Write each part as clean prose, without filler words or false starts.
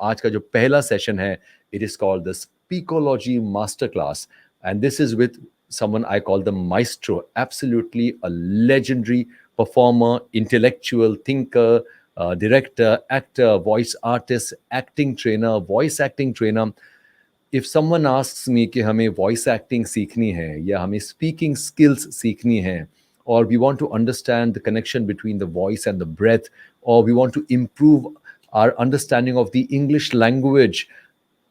आज का जो पहला सेशन है, it is called the Speakology Masterclass, and this is with someone I call the maestro, absolutely a legendary performer, intellectual thinker, director, actor, voice artist, acting trainer, voice acting trainer. If someone asks me कि हमें voice acting सीखनी है या हमें speaking skills सीखनी है, or we want to understand the connection between the voice and the breath, or we want to improve our understanding of the English language,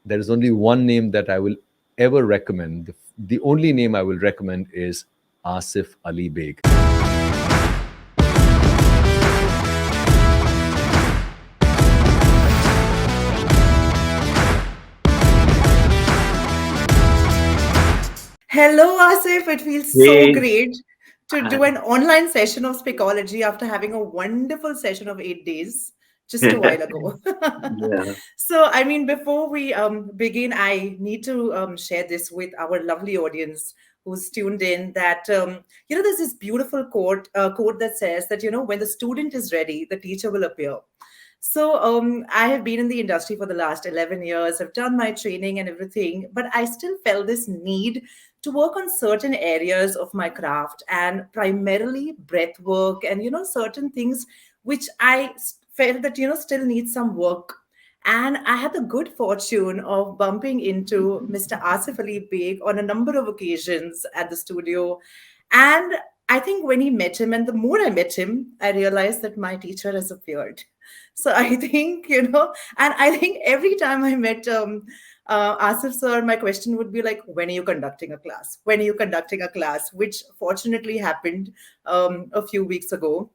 there is only one name that I will ever recommend. The only name I will recommend is Asif Ali Beg. Hello, Asif. It feels so Hey, great to do an online session of Speakology after having a wonderful session of 8 days just a while ago. yeah, So, I mean, before we begin, I need to share this with our lovely audience who's tuned in that, there's this beautiful quote that says that, when the student is ready, the teacher will appear. So I have been in the industry for the last 11 years. I've done my training and everything, but I still felt this need to work on certain areas of my craft and primarily breath work and, certain things which felt that, still need some work. And I had the good fortune of bumping into Mr. Asif Ali Beg on a number of occasions at the studio. And I think when he met him, and the more I met him, I realized that my teacher has appeared. So I think, and I think every time I met Asif sir, my question would be like, when are you conducting a class? When are you conducting a class? Which fortunately happened a few weeks ago.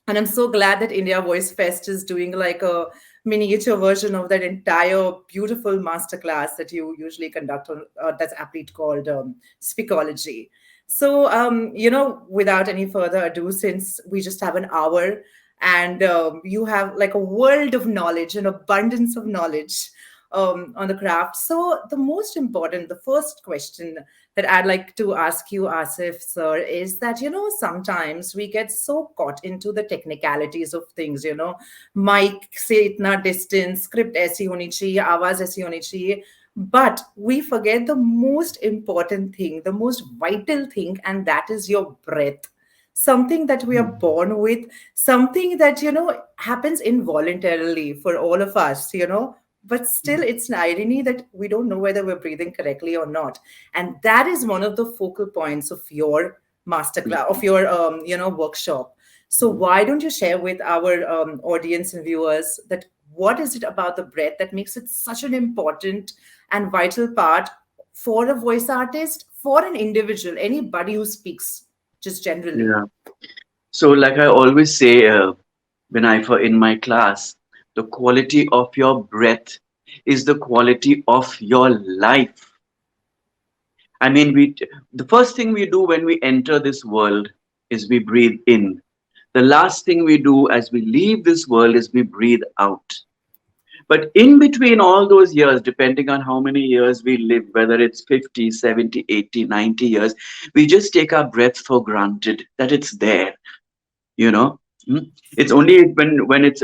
And I'm so glad that India Voice Fest is doing like a miniature version of that entire beautiful masterclass that you usually conduct on that's aptly called Speakology. So, without any further ado, since we just have an hour and you have like a world of knowledge, an abundance of knowledge on the craft. So, the most important, the first question that I'd like to ask you, Asif, sir, is that, sometimes we get so caught into the technicalities of things, mic se itna distance, script aisi honi chahiye, awaaz aisi honi chahiye. But we forget the most important thing, the most vital thing, and that is your breath. Something that we are born with, something that, happens involuntarily for all of us, but still it's an irony that we don't know whether we're breathing correctly or not. And that is one of the focal points of your masterclass, of your, workshop. So why don't you share with our audience and viewers that what is it about the breath that makes it such an important and vital part for a voice artist, for an individual, anybody who speaks, just generally? yeah. So, like I always say, when in my class, the quality of your breath is the quality of your life. I mean, the first thing we do when we enter this world is we breathe in. The last thing we do as we leave this world is we breathe out. But in between all those years, depending on how many years we live, whether it's 50, 70, 80, 90 years, we just take our breath for granted that it's there, you know. It's only when it's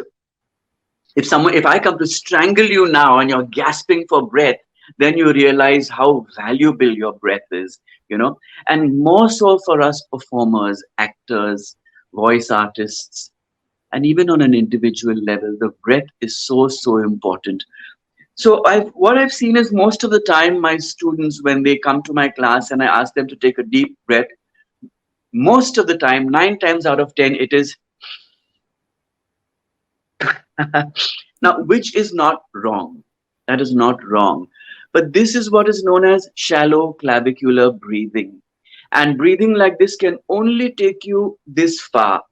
if I come to strangle you now and you're gasping for breath, then you realize how valuable your breath is, and more so for us performers, actors, voice artists, and even on an individual level, the breath is so important. So what I've seen is most of the time my students, when they come to my class and I ask them to take a deep breath, most of the time, 9 times out of 10, it is now, which is not wrong. That is not wrong. But this is what is known as shallow clavicular breathing. And breathing like this can only take you this far.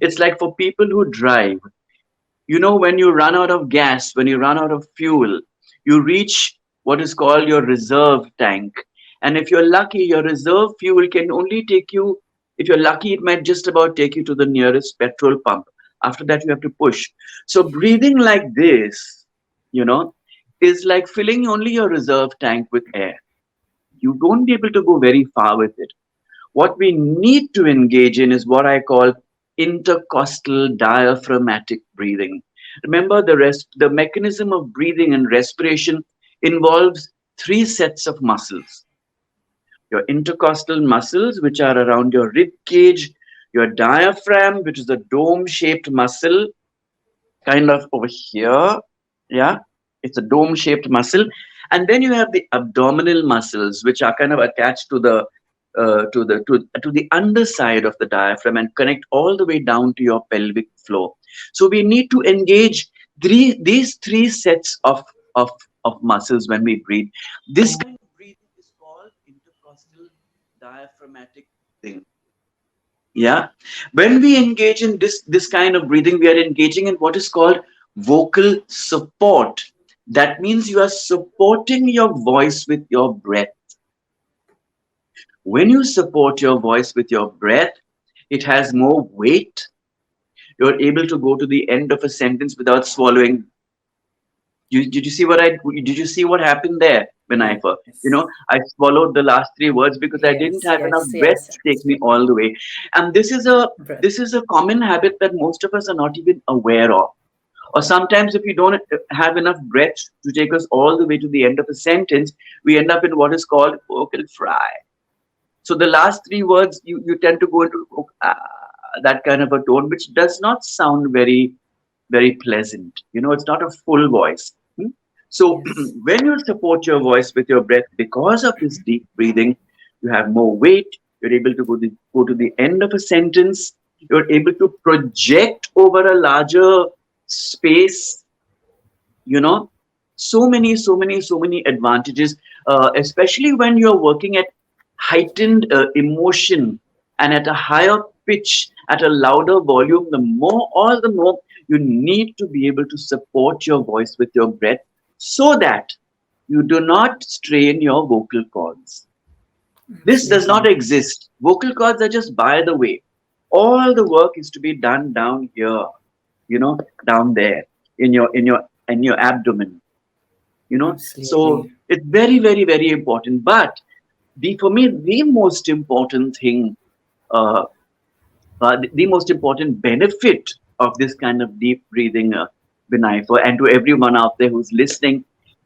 It's like for people who drive. When you run out of gas, when you run out of fuel, you reach what is called your reserve tank. And if you're lucky, your reserve fuel can only take you, if you're lucky, it might just about take you to the nearest petrol pump. After that, you have to push. So breathing like this, is like filling only your reserve tank with air. You won't be able to go very far with it. What we need to engage in is what I call intercostal diaphragmatic breathing. Remember, the mechanism of breathing and respiration involves three sets of muscles: your intercostal muscles, which are around your rib cage, your diaphragm, which is a dome shaped muscle, kind of over here. Yeah, it's a dome shaped muscle. And then you have the abdominal muscles, which are kind of attached to the underside of the diaphragm and connect all the way down to your pelvic floor. So we need to engage these three sets of of muscles when we breathe. This kind of breathing is called intercostal diaphragmatic breathing. Yeah, when we engage in this kind of breathing, we are engaging in what is called vocal support. That means you are supporting your voice with your breath. When you support your voice with your breath, it has more weight. You're able to go to the end of a sentence without swallowing. Did you see what happened there, Vinayaka? You Yes. know, I swallowed the last three words because I didn't Yes, have enough yes, breath yes, to take me absolutely. all the way. And Breath. this is a common habit that most of us are not even aware of. Or sometimes if you don't have enough breath to take us all the way to the end of a sentence, we end up in what is called vocal fry. So the last three words you tend to go into that kind of a tone, which does not sound very pleasant. You know, it's not a full voice. Hmm? So Yes. when you support your voice with your breath, because of this deep breathing, you have more weight. You're able to go to the end of a sentence. You're able to project over a larger space. You know, so many advantages, especially when you're working at heightened emotion and at a higher pitch, at a louder volume. The more you need to be able to support your voice with your breath so that you do not strain your vocal cords. This does not Absolutely. exist. Vocal cords are just by the way. All the work is to be done down here, you know, down there in your abdomen, you know. So Absolutely. it's very important. But the for me the most important thing, uh, the most important benefit of this kind of deep breathing, Vinay, for and to everyone out there who's listening,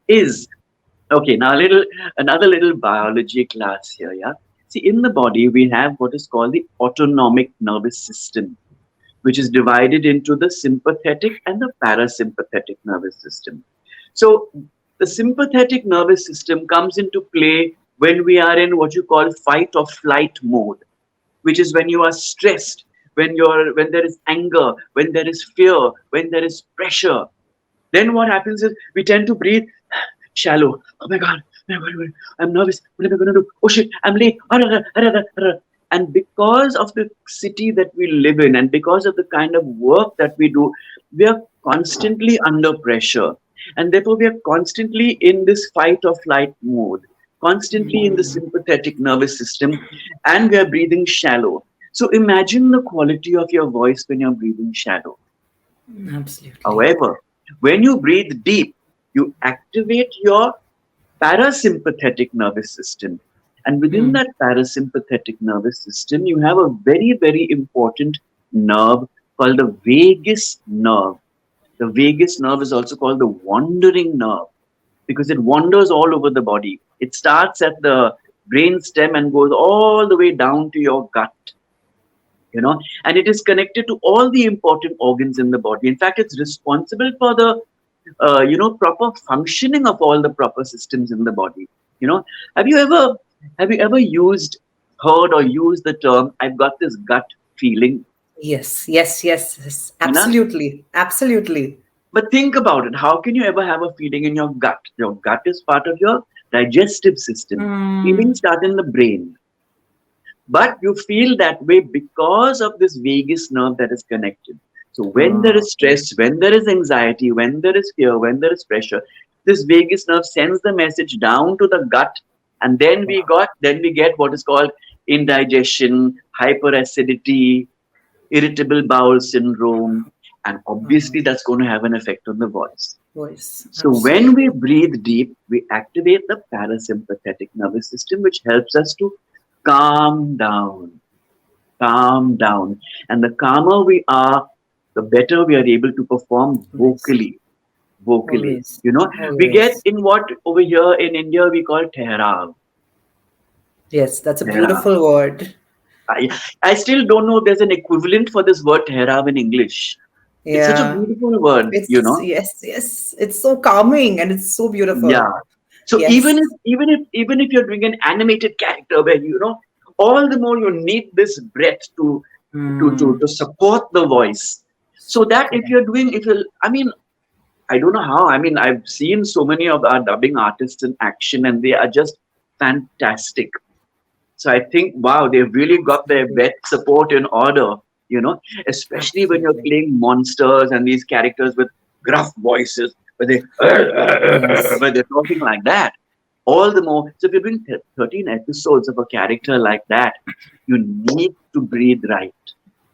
is okay. Now another little biology class here. Yeah. See, in the body we have what is called the autonomic nervous system, which is divided into the sympathetic and the parasympathetic nervous system. So the sympathetic nervous system comes into play when we are in what you call fight or flight mode, which is when you are stressed, when there is anger, when there is fear, when there is pressure. Then what happens is we tend to breathe shallow. Oh my God, I'm nervous. What am I going to do? Oh shit, I'm late. And because of the city that we live in and because of the kind of work that we do, we are constantly under pressure. And therefore, we are constantly in this fight or flight mode, constantly in the sympathetic nervous system, and we are breathing shallow. So imagine the quality of your voice when you're breathing shallow. Absolutely. However, when you breathe deep, you activate your parasympathetic nervous system. And within Hmm. that parasympathetic nervous system, you have a very important nerve called the vagus nerve. The vagus nerve is also called the wandering nerve because it wanders all over the body. It starts at the brain stem and goes all the way down to your gut, you know, and it is connected to all the important organs in the body. In fact, it's responsible for the proper functioning of all the proper systems in the body. You know, have you ever heard or used the term "I've got this gut feeling"? Yes, yes, yes, yes. You know, Absolutely. Absolutely. but think about it. How can you ever have a feeling in your gut? Your gut is part of your digestive system. Mm. Feelings start in the brain. But you feel that way because of this vagus nerve that is connected. So when there is Okay. stress, when there is anxiety, when there is fear, when there is pressure, this vagus nerve sends the message down to the gut, and then we get what is called indigestion, hyperacidity, irritable bowel syndrome, and obviously that's going to have an effect on the voice. Voice. So when we Absolutely. breathe deep, we activate the parasympathetic nervous system, which helps us to calm down, calm down. And the calmer we are, the better we are able to perform Always. vocally. Always. You know, we get Always. in what over here in India we call tehrav. Yes, that's a Tehrav. beautiful word. I, I still don't know if there's an equivalent for this word tehrav in English. It's such a Yeah. beautiful word, you It's, know. yes, yes. It's so calming and it's so beautiful. Yeah. So Yes. even if you're doing an animated character where you know all the more you need this breath Hmm. to support the voice. So that if Correct. you're doing if you I mean I don't know how. I mean, I've seen so many of our dubbing artists in action, and they are just fantastic. So I think, wow, they've really got their Absolutely. breath support in order, you know, especially when you're Absolutely. playing monsters and these characters with gruff voices, where they, Yes. where they're talking like that. All the more, so if you're doing 13 episodes of a character like that, you need to breathe right.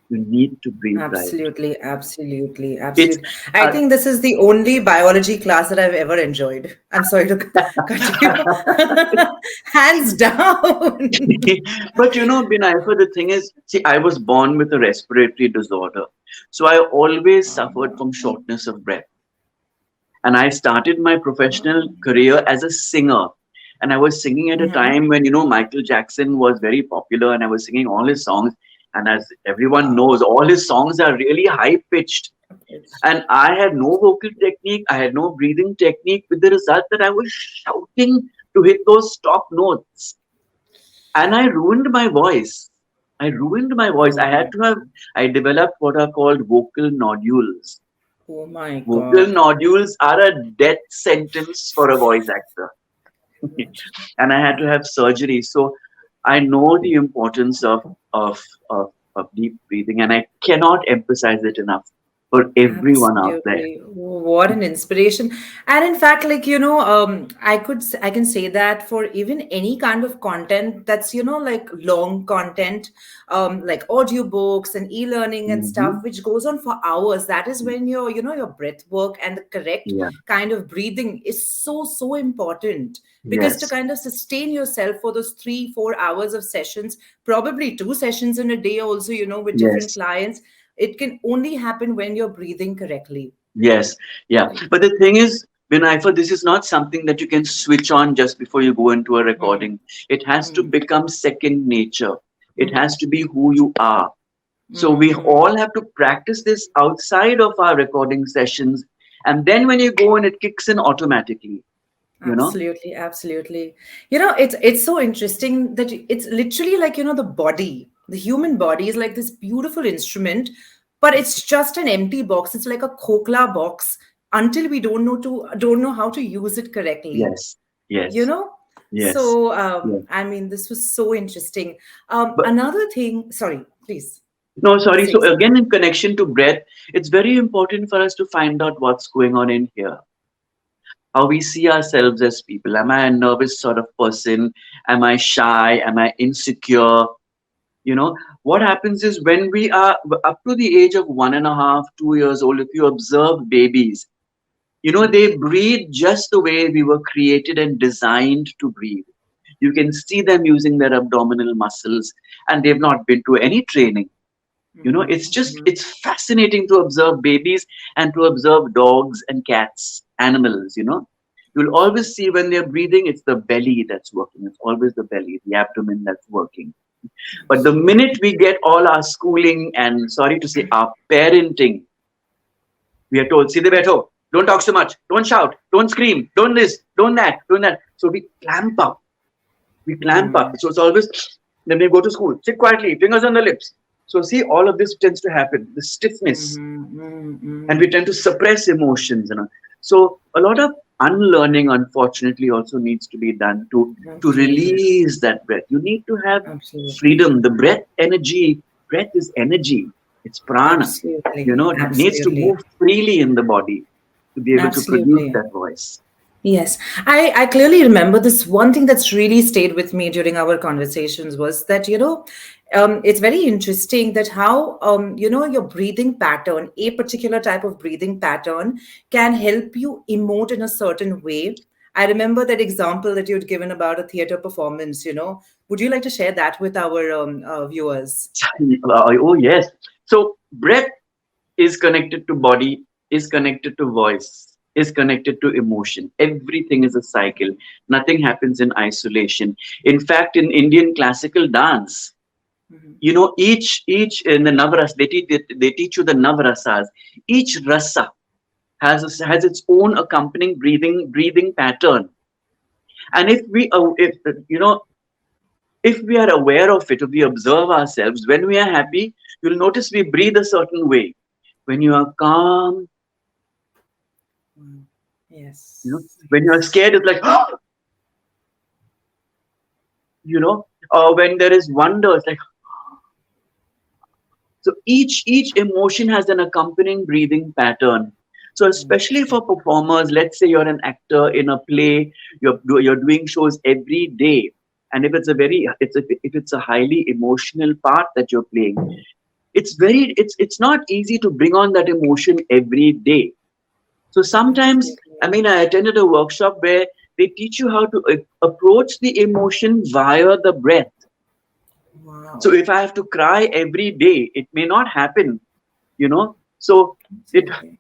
You need to breathe right. Absolutely, absolutely, It's, absolutely. I uh, think this is the only biology class that I've ever enjoyed. I'm sorry to cut you. Hands down. but you know, Binayfa, the thing is, see, I was born with a respiratory disorder. So I always suffered from shortness of breath. And I started my professional career as a singer. And I was singing at a Mhm. time when, you know, Michael Jackson was very popular and I was singing all his songs. And as everyone Wow. knows, all his songs are really high pitched. It's And I had no vocal technique, I had no breathing technique, with the result that I was shouting to hit those top notes. And I ruined my voice. I ruined my voice. oh my God. I developed what are called vocal nodules. Oh my Vocal God. nodules are a death sentence for a voice actor. And I had to have surgery. So I know the importance of, of, of deep breathing, and I cannot emphasize it enough for everyone out there. Absolutely. What an inspiration. And in fact, like, I can say that for even any kind of content that's, like long content, like audiobooks and e-learning and stuff, Hmm. which goes on for hours, that is when your breath work and the correct Yeah. kind of breathing is so, so important. Because to Yes. kind of sustain yourself for those 3, 4 hours of sessions, probably 2 sessions in a day also, with different Yes. clients, it can only happen when you're breathing correctly. Yes, yeah. Right. But the thing is, Vinayfa, this is not something that you can switch on just before you go into a Mm, recording. It has to mm, become second nature. It mhm, has to be who you are. So we mm. all have to practice this outside of our recording sessions. And then when you go and it kicks in automatically, you know? Absolutely, absolutely. It's so interesting that it's literally like, the body, the human body is like this beautiful instrument, but it's just an empty box. It's like a kokla box until we don't know how to use it correctly. Yes, You yes, know? yes, So yes. I mean, this was so interesting. But Another thing, sorry, please no, sorry. say So something. again, in connection to breath, it's very important for us to find out what's going on in here, how we see ourselves as people. Am I a nervous sort of person? Am I shy? Am I insecure? You know, what happens is when we are up to the age of 1.5, 2 years old, if you observe babies, you know, they breathe just the way we were created and designed to breathe. You can see them using their abdominal muscles, and they've not been to any training. You know, Mhm, mhm. it's fascinating to observe babies and to observe dogs and cats, animals, you know. You'll always see when they're breathing, it's the belly that's working. It's always the belly, the abdomen that's working. But the minute we get all our schooling and, sorry to say, our parenting, we are told, "Sidhe beto, don't talk so much, don't shout, don't scream, don't this, don't that, don't that." So we clamp up. We clamp up. Mm, So it's always, then we go to school, sit quietly, fingers on the lips. So see, all of this tends to happen. The stiffness, mhm, mhm, and we mhm. tend to suppress emotions. You know, so a lot of unlearning, unfortunately, also needs to be done to Absolutely. release that breath. You need to have Absolutely. freedom. The breath energy, breath is energy. It's prana. You Absolutely. know, it needs to Absolutely. move freely in the body to be able to produce Absolutely. that voice. Yes, I clearly remember this one thing that's really stayed with me during our conversations was that, it's very interesting that how, your breathing pattern, a particular type of breathing pattern can help you emote in a certain way. I remember that example that you'd given about a theater performance. Would you like to share that with our viewers? Oh yes. So breath. is connected to body, is connected to voice, is connected to emotion. Everything is a cycle. Nothing happens in isolation. In fact, in Indian classical dance, Mhm. each in the navras, they teach you the navrasas. Each rasa has its own accompanying breathing pattern. And if we are aware of it, if we observe ourselves, when we are happy, you'll notice we breathe a certain way. When you are calm, Wow. you know, Yes. when you are Yes. scared, it's like, you know, or when there is wonder, it's like, so each emotion has an accompanying breathing pattern. So especially for performers, let's say you're an actor in a play, you're doing shows every day, and if it's a highly emotional part that you're playing, it's not easy to bring on that emotion every day. So sometimes, I Absolutely. mean, I attended a workshop where they teach you how to approach the emotion via the breath. So Wow. if I have to cry every day, it may not happen, you know. So it Absolutely.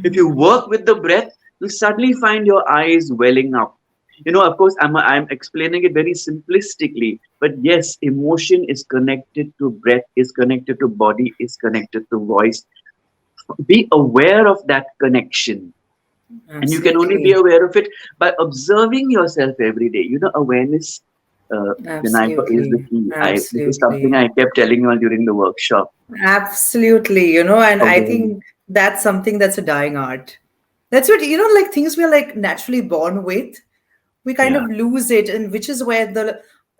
if you work with the breath, you suddenly find your eyes welling up. Of course, I'm explaining it very simplistically, but yes, emotion is connected to breath, is connected to body, is connected to voice. Be aware of that connection, and you can only be Absolutely. aware of it by observing yourself every day. Awareness, Vinayaka, is the Absolutely. key. This is something Absolutely. I kept telling you all during the workshop. Absolutely. And I Awareness. think that's something that's a dying art. That's what, like things we're like naturally born with, we kind Yeah. of lose it, and which is where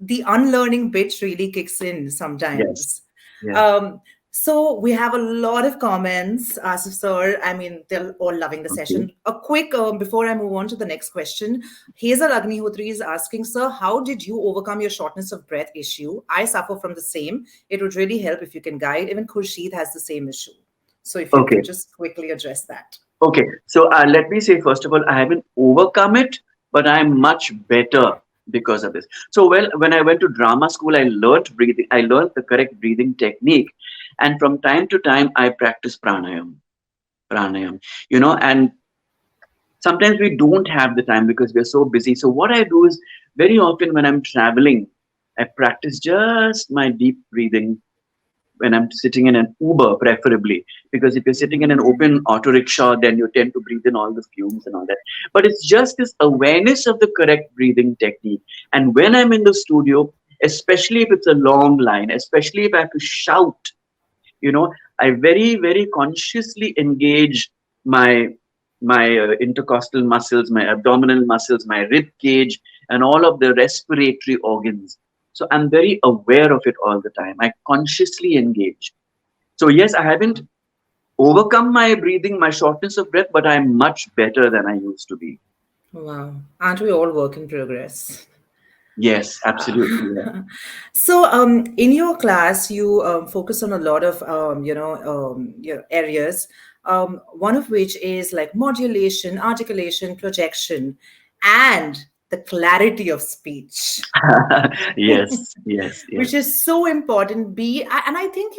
the unlearning bit really kicks in Yes. sometimes. Yes. um so we have a lot of comments, Asif sir. I mean, they're all loving the Okay. session. A quick before I move on to the next question, Hazel Agnihotri is asking, sir, how did you overcome your shortness of breath issue? I suffer from the same. It would really help if you can guide. Even Khurshid has the same issue, so if you Okay. could just quickly address that. Okay. So let me say, first of all, I haven't overcome it, but I'm much better because of this. So, well, when I went to drama school, I learned breathing. I learned the correct breathing technique, and from time to time, I practice pranayam. And sometimes we don't have the time because we're so busy. So what I do is, very often when I'm traveling, I practice just my deep breathing when I'm sitting in an Uber, preferably, because if you're sitting in an open auto rickshaw, then you tend to breathe in all the fumes and all that. But it's just this awareness of the correct breathing technique. And when I'm in the studio, especially if it's a long line, especially if I have to shout, I very, very consciously engage my intercostal muscles, my abdominal muscles, my rib cage, and all of the respiratory organs. So I'm very aware of it all the time. I consciously engage. So yes, I haven't overcome my breathing, my shortness of breath, but I'm much better than I used to be. Wow, aren't we all work in progress? Yes, absolutely. Yeah. So, in your class, you focus on a lot of areas. One of which is like modulation, articulation, projection, and the clarity of speech, Yes, yes, which yes. is so important. And I think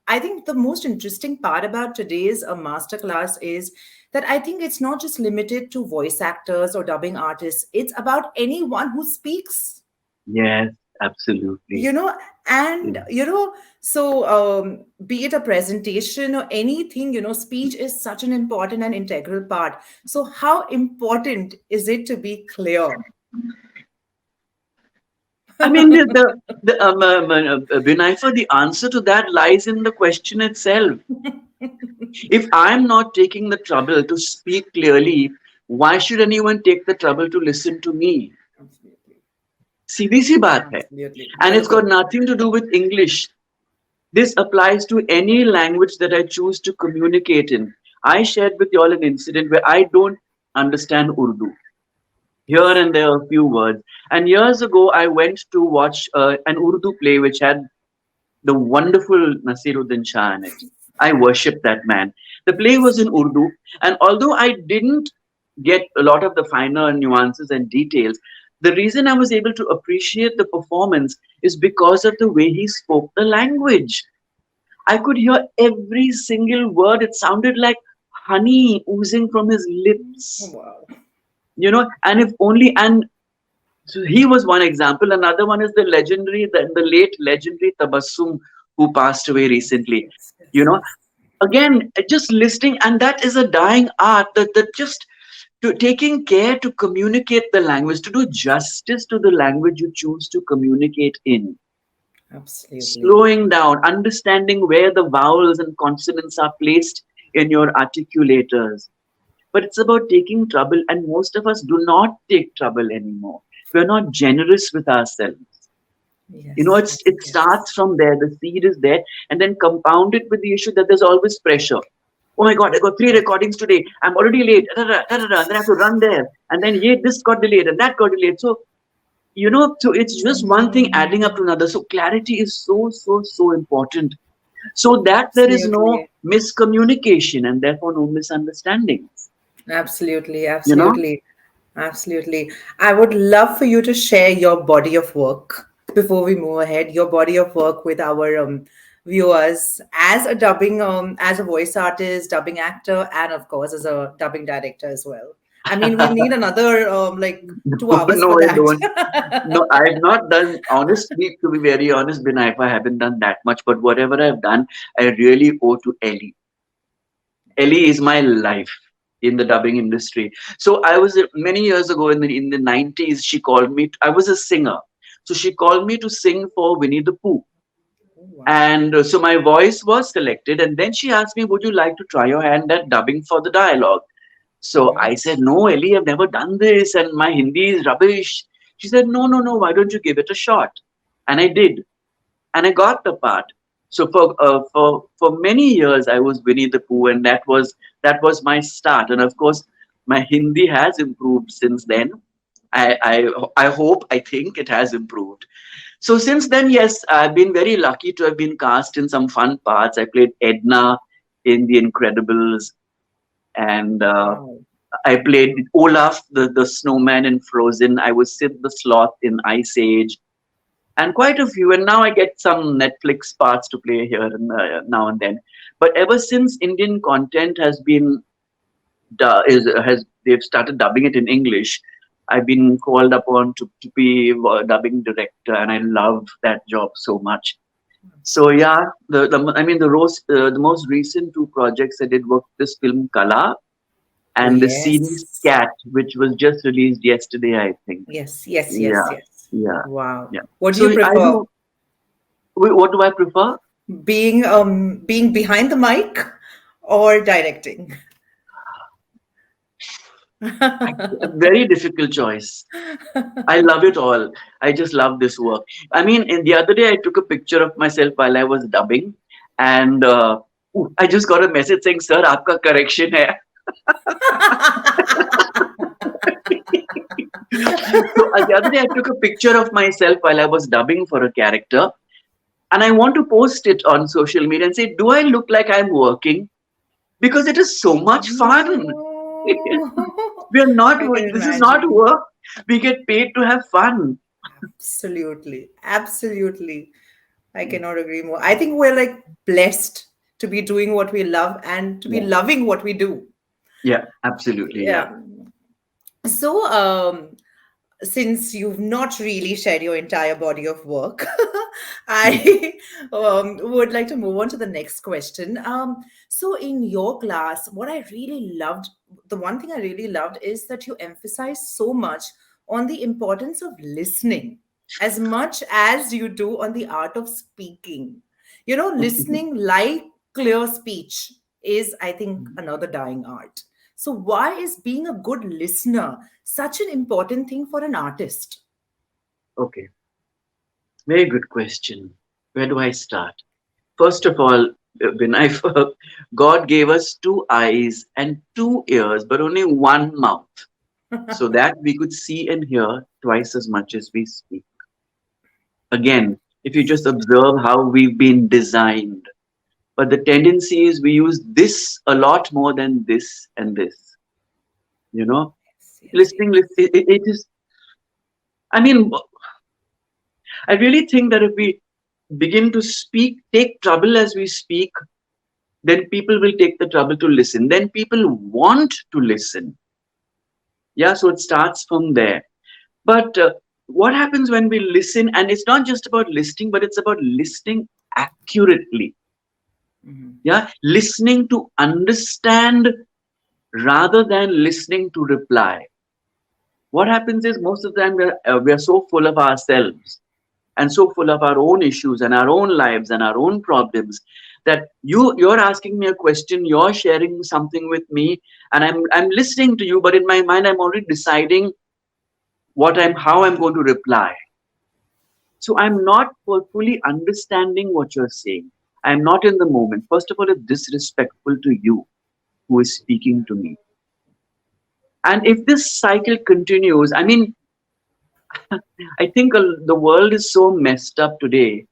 I think the most interesting part about today's masterclass is that I think it's not just limited to voice actors or dubbing artists. It's about anyone who speaks, Yes, absolutely. you know Yeah. and so be it a presentation or anything, speech is such an important and integral part. So how important is it to be clear? I mean, Vinayfa, the answer to that lies in the question itself. If I'm not taking the trouble to speak clearly, why should anyone take the trouble to listen to me? Absolutely. सीधी सी बात है. Absolutely. And it's got Bilkul. nothing to do with English. This applies to any language that I choose to communicate in. I shared with you all an incident where I don't understand Urdu. Here and there a few words. And years ago, I went to watch an Urdu play which had the wonderful Nasiruddin Shah in it. I worship that man. The play was in Urdu, and although I didn't get a lot of the finer nuances and details, The reason I was able to appreciate the performance is because of the way he spoke the language. I could hear every single word. It sounded like honey oozing from his lips. Wow. And if only, and so he was one example. Another one is the late legendary Tabassum, who passed away recently. Yes, You yes, know, yes. again, just listening, and that is a dying art. That just to taking care to communicate the language, to do justice to the language you choose to communicate in, Absolutely. slowing down, understanding where the vowels and consonants are placed in your articulators. But it's about taking trouble, and most of us do not take trouble anymore. We're not generous with ourselves. Yes, yes, It yes. starts from there. The seed is there, and then compounded with the issue that there's always pressure. Oh my God, I got three recordings today. I'm already late. Da, da, da, da, da, and then I have to run there, and then yeah, this got delayed and that got delayed. So it's just one thing adding up to another. So clarity is so so so important, so that there is no Absolutely. miscommunication and therefore no misunderstandings. Absolutely. You know. Absolutely. Absolutely. I would love for you to share your body of work before we move ahead, your body of work with our viewers as a as a voice artist, dubbing actor, and of course, as a dubbing director as well. I mean, we'll need another like two No, hours no, for I that. don't. No, I've not done, honestly, to be very honest, Binaifa, I haven't done that much. But whatever I've done, I really owe to Ellie. Ellie is my life in the dubbing industry. So I was many years ago in the 90s. She called me. I was a singer, so she called me to sing for Winnie the Pooh. Oh, wow. And so my voice was selected, and then she asked me, "Would you like to try your hand at dubbing for the dialogue?" So I Yes. said, "No, Ellie, I've never done this, and my Hindi is rubbish." She said, "No, no, no. Why don't you give it a shot?" And I did, and I got the part. So for many years I was Winnie the Pooh, and that was my start. And of course, my Hindi has improved since then. I hope, I think it has improved. So since then, yes, I've been very lucky to have been cast in some fun parts. I played Edna in The Incredibles, and Wow. I played Olaf, the snowman in Frozen. I was Sid the Sloth in Ice Age, and quite a few. And now I get some Netflix parts to play here and now and then. But ever since Indian content has been has they've started dubbing it in English, I've been called upon to be a dubbing director, and I love that job so much. So yeah, the most recent two projects I did were this film Kala Oh, and the series yes. Cat, which was just released yesterday, I think. Yes, yes, yes, Yeah, yes. yeah, Wow. yeah. What do So you I prefer? do. What do I prefer? Being behind the mic or directing? A very difficult choice. I love it all. I just love this work. I mean, the other day I took a picture of myself while I was dubbing, and I just got a message saying, "Sir, आपका correction है." So the other day I took a picture of myself while I was dubbing for a character, and I want to post it on social media and say, "Do I look like I'm working?" Because it is so much fun. No, We are not. I can This is not imagine. work. We get paid to have fun. Absolutely. Absolutely. I cannot agree more. I think we're like blessed to be doing what we love and to be Yeah. loving what we do. Yeah. Absolutely. Yeah. Yeah. So, since you've not really shared your entire body of work, I would like to move on to the next question. So, in your class, what I really loved, the one thing I really loved is that you emphasize so much on the importance of listening as much as you do on the art of speaking. You know, listening like clear speech is, I think, another dying art. So, why is being a good listener such an important thing for an artist? Okay. Very good question. Where do I start? First of all, Vinay, God gave us two eyes and two ears, but only one mouth, so that we could see and hear twice as much as we speak. Again, if you just observe how we've been designed, but the tendency is we use this a lot more than this and this. You know, Yes, yes, listening, yes. it is. I mean, I really think that if we begin to speak, take trouble as we speak, then people will take the trouble to listen. Then people want to listen. Yeah, so it starts from there. But what happens when we listen? And it's not just about listening, but it's about listening accurately. Mhm. Yeah, listening to understand rather than listening to reply. What happens is most of the time we are so full of ourselves and so full of our own issues and our own lives and our own problems that you're asking me a question, you're sharing something with me, and I'm listening to you, but in my mind I'm already deciding what I'm how I'm going to reply. So I'm not fully understanding what you're saying. I'm not in the moment. First of all, it's disrespectful to you who is speaking to me. And if this cycle continues, I mean, I think the world is so messed up today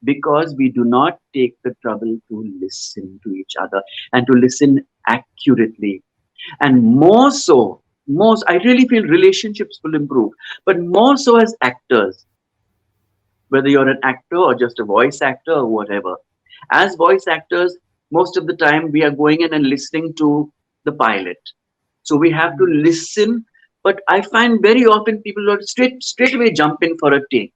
because we do not take the trouble to listen to each other and to listen accurately. And more so, most I really feel relationships will improve, but more so as actors, whether you're an actor or just a voice actor or whatever. As voice actors, most of the time we are going in and listening to the pilot. So we have to listen, but I find very often people are straight away jump in for a take.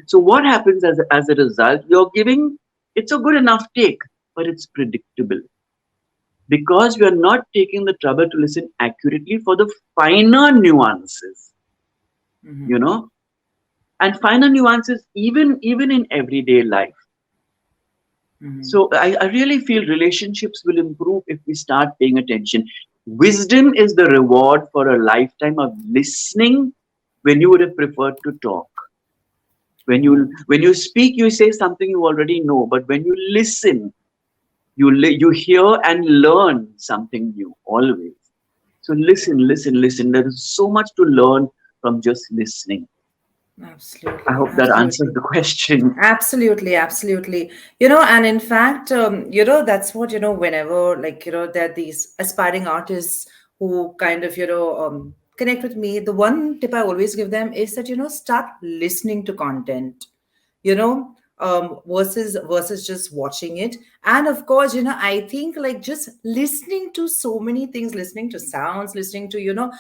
So what happens as a result? You're giving it's a good enough take, but it's predictable because we are not taking the trouble to listen accurately for the finer nuances, you Mhm. know, and finer nuances even in everyday life. Mhm. So I really feel relationships will improve if we start paying attention. Wisdom is the reward for a lifetime of listening when you would have preferred to talk. Wow. When you speak, you say something you already know, but when you listen, you hear and learn something new always. So listen. There is so much to learn from just listening. I Absolutely, hope that answers absolutely. the question. Absolutely, absolutely. And in fact, that's what, whenever, like, there are these aspiring artists who kind of, connect with me, the one tip I always give them is that, start listening to content, versus just watching it. And of course, I think like just listening to so many things, listening to sounds, listening to,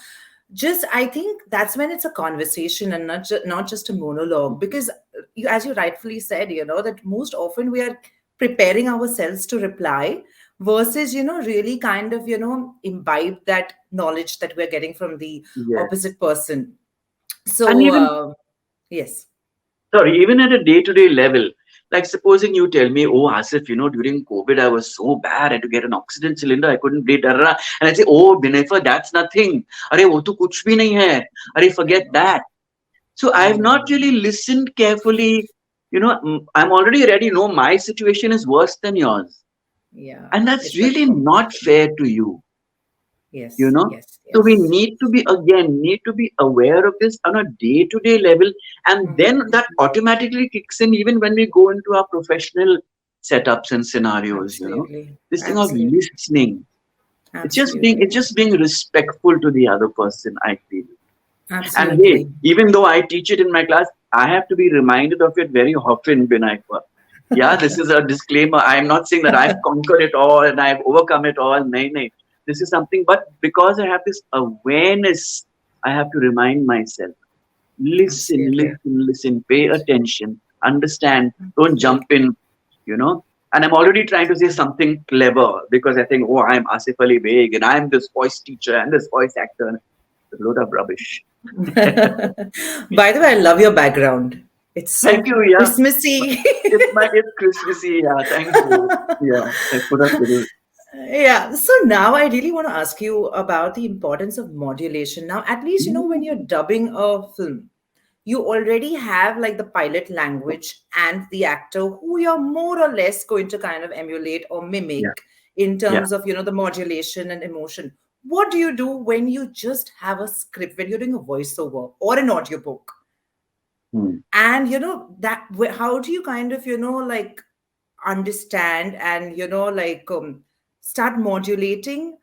just I think that's when it's a conversation and not just a monologue, because you, as you rightfully said, that most often we are preparing ourselves to reply versus really kind of imbibe that knowledge that we're getting from the Yes. opposite person. And So even yes. sorry, even at a day-to-day level, like supposing you tell me, oh, Asif, during COVID, I was so bad. I had to get an oxygen cylinder. I couldn't breathe. Da, da, da. And I say, oh, Binifer, that's nothing. Arey, wo to kuch bhi nahi hai. Arey, forget that. So I've not really listened carefully. I'm already ready. No, my situation is worse than yours. Yeah, And that's it's a really not completely. fair to you. you Yes, know yes, so we yes. need to be aware of this on a day to day level, and then Mhm. that automatically kicks in even when we go into our professional setups and scenarios. Absolutely, This thing of absolutely, listening, it's absolutely, just being respectful to the other person, I feel. And hey, absolutely. even though I teach it in my class, I have to be reminded of it very often, Binaika. Yeah, this is a disclaimer. I'm not saying that I've conquered it all and I've overcome it all. Nay, nay. This is something, but because I have this awareness, I have to remind myself. Absolutely. Listen, pay attention, understand, don't jump Absolutely. in. And I'm already trying to say something clever because I think, oh, I'm Asif Ali Beg and I'm this voice teacher and this voice actor. A load of rubbish. By the way, I love your background. It's Thank so you. Yeah, Christmassy. it's Christmassy. Yeah, thank you. Yeah, I put up with it. Yeah. So now I really want to ask you about the importance of modulation. Now, at least, when you're dubbing a film, you already have like the pilot language and the actor who you're more or less going to kind of emulate or Yeah, mimic in yeah. terms of, the modulation and emotion. What do you do when you just have a script, when you're doing a voiceover or an audiobook? Hmm. And how do you kind of like understand and like start modulating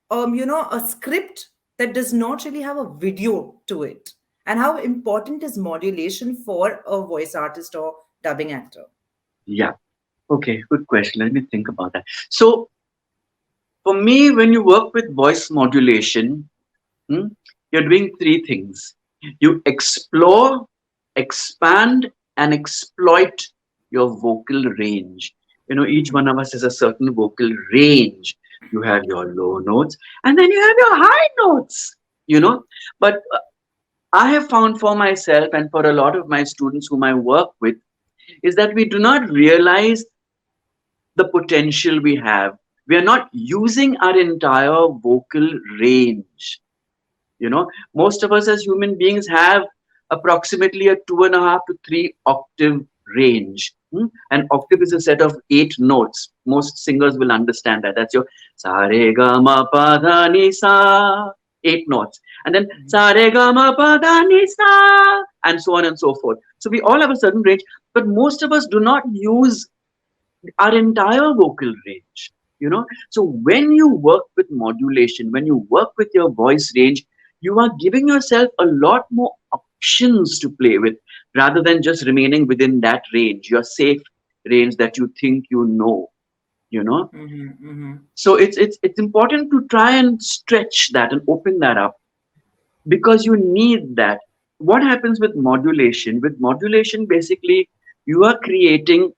a script that does not really have a video to it, And how important is modulation for a voice artist or dubbing actor? Yeah. Okay, good question. Let me think about that. So, for me, when you work with voice modulation, you're doing three things. You explore, expand, and exploit your vocal range. Each Mhm. one of us has a certain vocal range. You have your low notes, and then you have your high notes. You know, but I have found for myself and for a lot of my students whom I work with is that we do not realize the potential we have. We are not using our entire vocal range. Most of us as human beings have approximately a 2.5 to 3 octave range. An octave is a set of 8 notes. Most singers will understand that. That's your sa re ga ma pa dha ni sa. 8 notes. And then sa re ga ma pa dha ni sa. And so on and so forth. So we all have a certain range, but most of us do not use our entire vocal range. So when you work with modulation, when you work with your voice range, you are giving yourself a lot more options to play with rather than just remaining within that range, your safe range that you think you know Mhm, mhm. so it's important to try and stretch that and open that up because you need that. What happens with modulation? With modulation, basically you are creating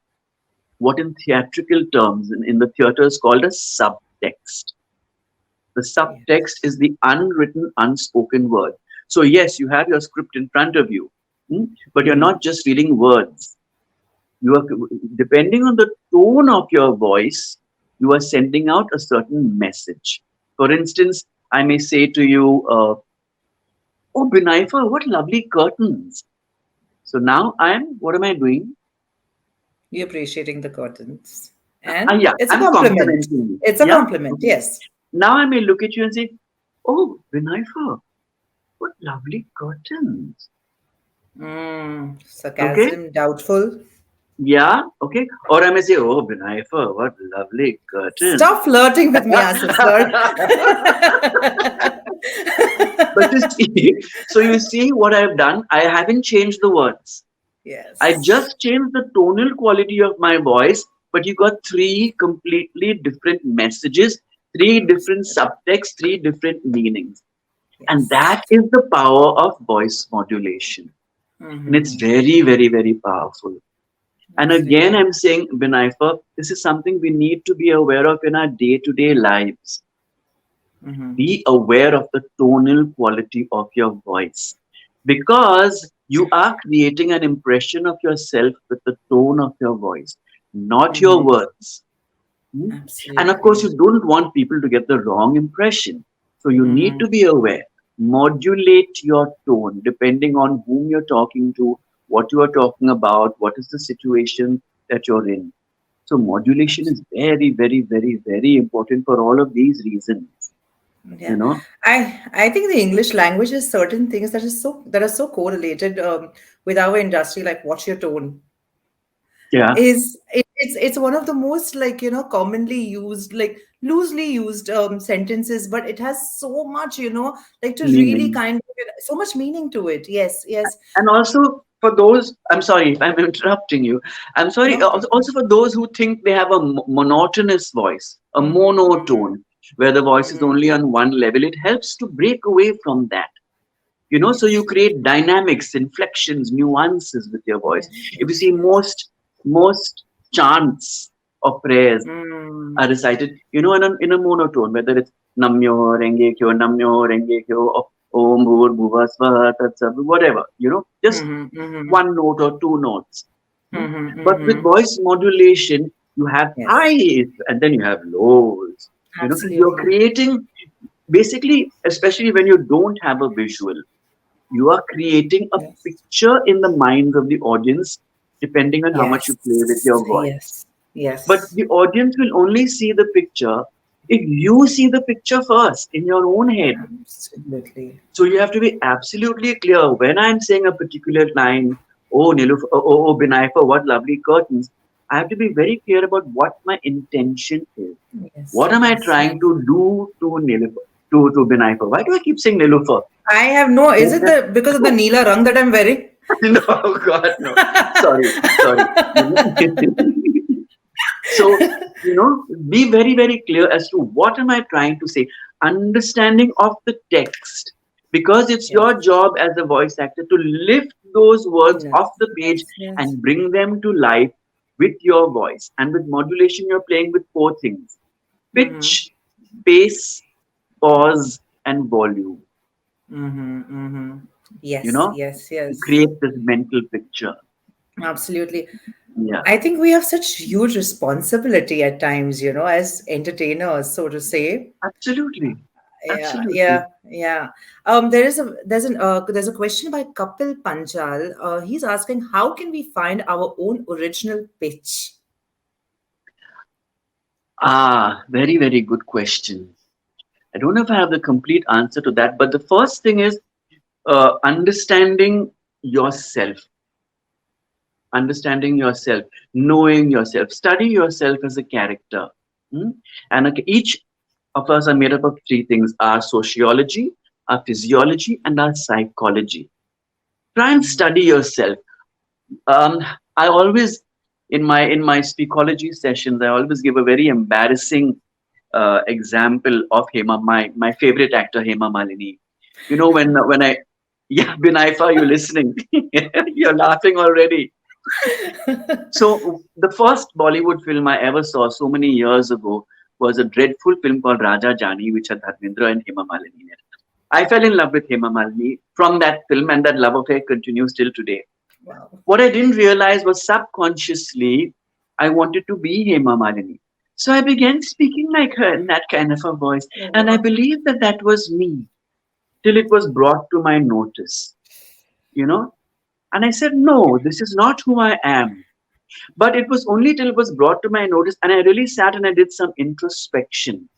what in theatrical terms in the theater is called a subtext. The subtext Yes. is the unwritten, unspoken word. So, yes, you have your script in front of you, but you're Mhm. not just reading words. You are, depending on the tone of your voice, you are sending out a certain message. For instance, I may say to you, "Oh, Binaifa, what lovely curtains!" So now what am I doing? You're appreciating the curtains. And Yeah, it's a I'm compliment. complimenting you. It's a Yeah. compliment, Okay. yes. Now I may look at you and say, "Oh, Vinaifa, what lovely curtains." Okay? Sarcasm, doubtful. Yeah, okay. Or I may say, "Oh, Vinaifa, what lovely curtains." Stop flirting with me, Asif, sir. But you see, so you see what I've done? I haven't changed the words. I Yes. just changed the tonal quality of my voice, but you got three completely different messages, three different subtexts, three different meanings. And that Yes. is the power of voice modulation. And it's Mm-hmm. very, very, very powerful. And again, Absolutely. I'm saying, Binaifa, this is something we need to be aware of in our day to day lives. Mm-hmm. Be aware of the tonal quality of your voice because you are creating an impression of yourself with the tone of your voice, not your Mm-hmm. words. Hmm? And of course, Absolutely. you don't want people to get the wrong impression. So you need Mm-hmm. to be aware. Modulate your tone depending on whom you're talking to, what you are talking about, what is the situation that you're in. So modulation is very, very, very, very important for all of these reasons. You Yeah, know, I think the English language has certain things that are so correlated with our industry, like watch your tone. yeah, It's one of the most like commonly used like loosely used sentences, but it has so much like to really meaning. kind of so much meaning to it. Yes, yes. And also for those, I'm sorry if I'm interrupting you. I'm sorry. No problem. Also for those who think they have a monotonous voice, a Mm-hmm, monotone, where the voice is mm-hmm. only on one level, it helps to break away from that. So you Yes, create dynamics, inflections, nuances with your voice. yes, If you yes, see yes. most chants of prayers Mm. are recited, in a monotone, whether it's Namyo Renge Kyo, or Om Bhur Bhuva Swaha Tat Sat, whatever, just Mm-hmm, mm-hmm, one note or two notes. Hmm? mm-hmm, But with mm-hmm. voice modulation, you have Yes, highs and then you have lows. You're absolutely. creating basically, especially when you don't have a visual, you are creating a Yes. picture in the minds of the audience depending on how much you play with Yes, your voice. yes, But yes, the audience will only see the picture if you see the picture first in your own head. absolutely. So you have to be absolutely clear when I'm saying a particular line, oh, Binaifa, what lovely curtains. I have to be very clear about what my intention is. Yes, What am I yes, trying yes. to do to Nilufer? to Binaifa. Why do I keep saying Nilufer? I have no. Is it the because of the Neela rang that I'm wearing? No, God, no. Sorry, sorry. So, be very, very clear as to what am I trying to say. Understanding of the text. Because it's Yes. your job as a voice actor to lift those words Yes. off the page Yes. Yes. and bring them to life with your voice. And with modulation, you're playing with four things: Mm-hmm. pitch, pace, pause, and volume. Mm-hmm. Mm-hmm. You Yes. know, Yes. to Yes. create this mental picture. Absolutely. Yeah, I think we have such huge responsibility at times, as entertainers, so to say. absolutely. Yeah, Absolutely. yeah, yeah. There's a question by Kapil Panchal. He's asking, how can we find our own original pitch? Ah, very, very good question. I don't know if I have the complete answer to that, but the first thing is understanding yourself, understanding yourself, knowing yourself, study yourself as a character. Hmm? And okay, each of us are made up of three things: our sociology, our physiology, and our psychology. Try and study yourself. Um, I always, in my Speakology sessions, I always give a very embarrassing example of Hema, my favorite actor, Hema Malini. When I, yeah, Binaifa, you listening? You're laughing already. So the first Bollywood film I ever saw so many years ago was a dreadful film called Raja Jani, which had Dharmendra and Hema Malini in it. I fell in love with Hema Malini from that film, and that love affair continues till today. Wow. What I didn't realize was subconsciously I wanted to be Hema Malini. So I began speaking like her in that kind of a voice, Oh, and I wow. believed that that was me till it was brought to my notice, you know. And I said, no, this is not who I am. But it was only till it was brought to my notice, and I really sat and I did some introspection.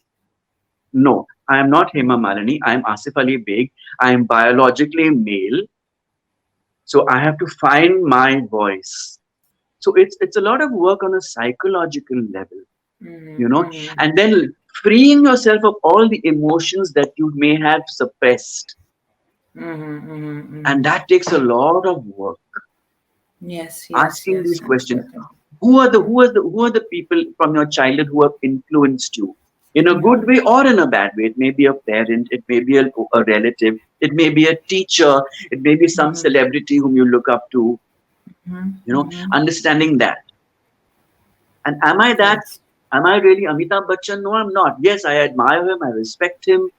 No, I am not Hema Malini. I am Asif Ali Beg. I am biologically male, so I have to find my voice. So it's a lot of work on a psychological level, you Mm-hmm, know, mm-hmm, and then freeing yourself of all the emotions that you may have suppressed, mm-hmm, mm-hmm, and mm-hmm. that takes a lot of work. Yes, yes, Asking yes, these questions: absolutely. who are the people from your childhood who have influenced you in a good way or in a bad way? It may be a parent, it may be a relative, it may be a teacher, it may be some Mm-hmm, celebrity whom you look up to, mm-hmm. understanding that. And am I that? Yes. Am I really Amitabh Bachchan? No, I'm not. Yes, I admire him, I respect him,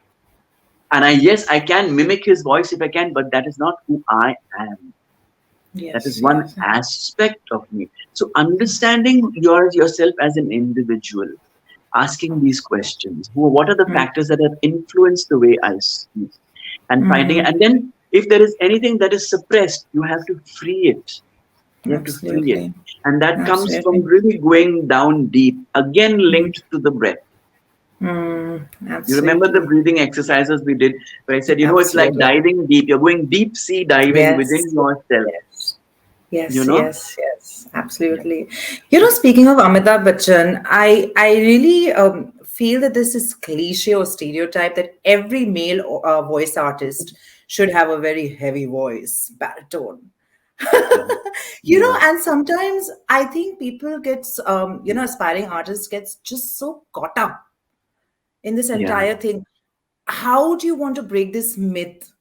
and yes, I can mimic his voice if I can, but that is not who I am. That is Yes, one yes. aspect of me. So understanding yourself as an individual, asking these questions: what are the factors that have influenced the way I speak, and finding it. Mm-hmm. And then if there is anything that is suppressed, you have to free it. You have to free it. Absolutely. And that comes from Absolutely. really going down deep, again linked to the breath. Mm, You remember the absolutely. breathing exercises we did where I said, it's like Absolutely. diving deep. You're going deep sea diving within Yes. yourself, Yes. you Yes, know? yes, yes, Yeah. absolutely. Speaking of Amitabh Bachchan, I really feel that this is cliche or stereotype that every male voice artist should have a very heavy voice, baritone. Yeah. Yeah. And sometimes I think people gets, aspiring artists gets just so caught up in this Yeah. entire thing. How do you want to break this myth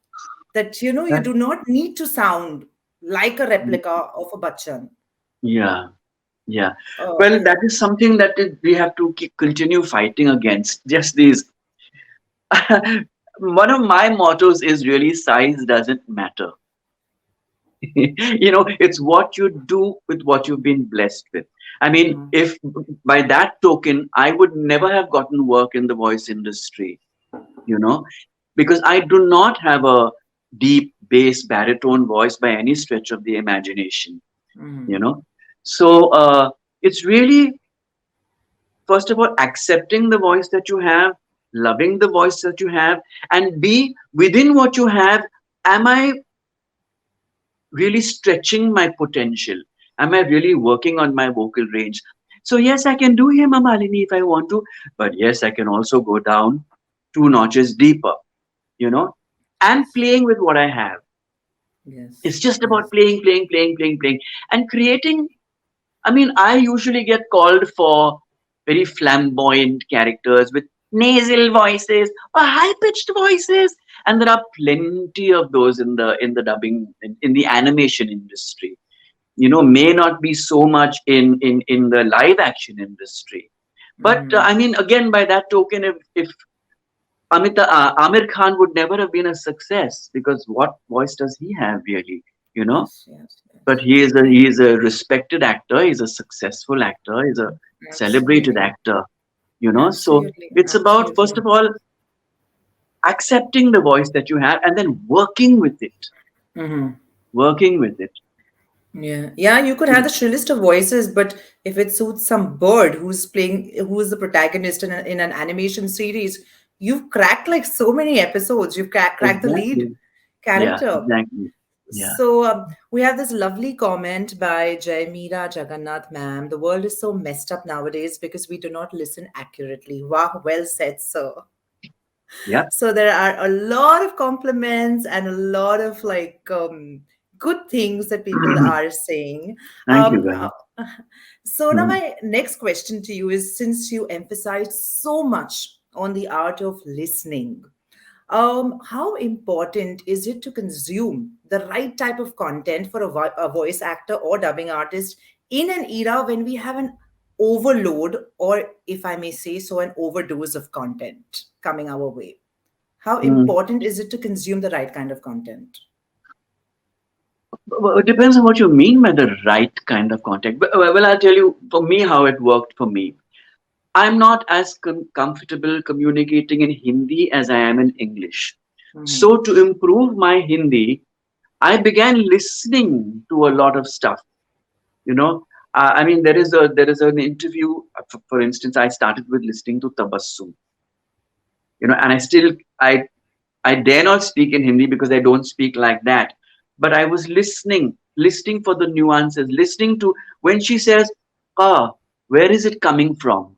that you That, do not need to sound like a replica of a Bachchan? yeah. Yeah. Well, that Yeah. is something that we have to continue fighting against. Just these. One of my mottos is really size doesn't matter. It's what you do with what you've been blessed with. I mean, Mm, if by that token, I would never have gotten work in the voice industry, you know, because I do not have a deep bass baritone voice by any stretch of the imagination, you mm, know. So it's really, first of all, accepting the voice that you have, loving the voice that you have, and be within what you have. Am I really stretching my potential? Am I really working on my vocal range? So yes, I can do Hema Malini if I want to, but yes, I can also go down. two notches deeper, you know, and playing with what I have. It's Yes. just about Yes. playing, and creating. I mean, I usually get called for very flamboyant characters with nasal voices or high-pitched voices, and there are plenty of those in the dubbing in the animation industry. May not be so much in the live action industry. But Mm-hmm. I mean, again, by that token, if Amir Khan would never have been a success, because what voice does he have really? You know, Yes. Yes. but Yes. he is a respected actor. He's a successful actor. He's a celebrated Absolutely. actor. So Absolutely. it's about, first Absolutely. of all, accepting the voice that you have and then Mm-hmm. working with it. Yeah, yeah, you could have the shrillest of voices, but if it suits some bird who's the protagonist in an animation series, you've cracked like so many episodes. You've cracked the lead Exactly. Yeah, character. exactly. Yeah. So we have this lovely comment by Jaimira Jagannath, ma'am. The world is so messed up nowadays because we do not listen accurately. Wow, well said, sir. Yeah. So there are a lot of compliments and a lot of good things that people are saying. Thank you, Um, uh, guys. so now Mhm. my next question to you is, since you emphasize so much on the art of listening, how important is it to consume the right type of content for a voice actor or dubbing artist in an era when we have an overload, or if I may say so, an overdose of content coming our way? How Mm. important is it to consume the right kind of content? Well, it depends on what you mean by the right kind of contact. Well, I'll tell you for me how it worked for me. I'm not as comfortable communicating in Hindi as I am in English. Mhm. So to improve my Hindi, I began listening to a lot of stuff. You know, I mean, there is an interview. For instance, I started with listening to Tabassum. And I dare not speak in Hindi because I don't speak like that. But I was listening for the nuances, listening to when she says, "Ah, where is it coming from?"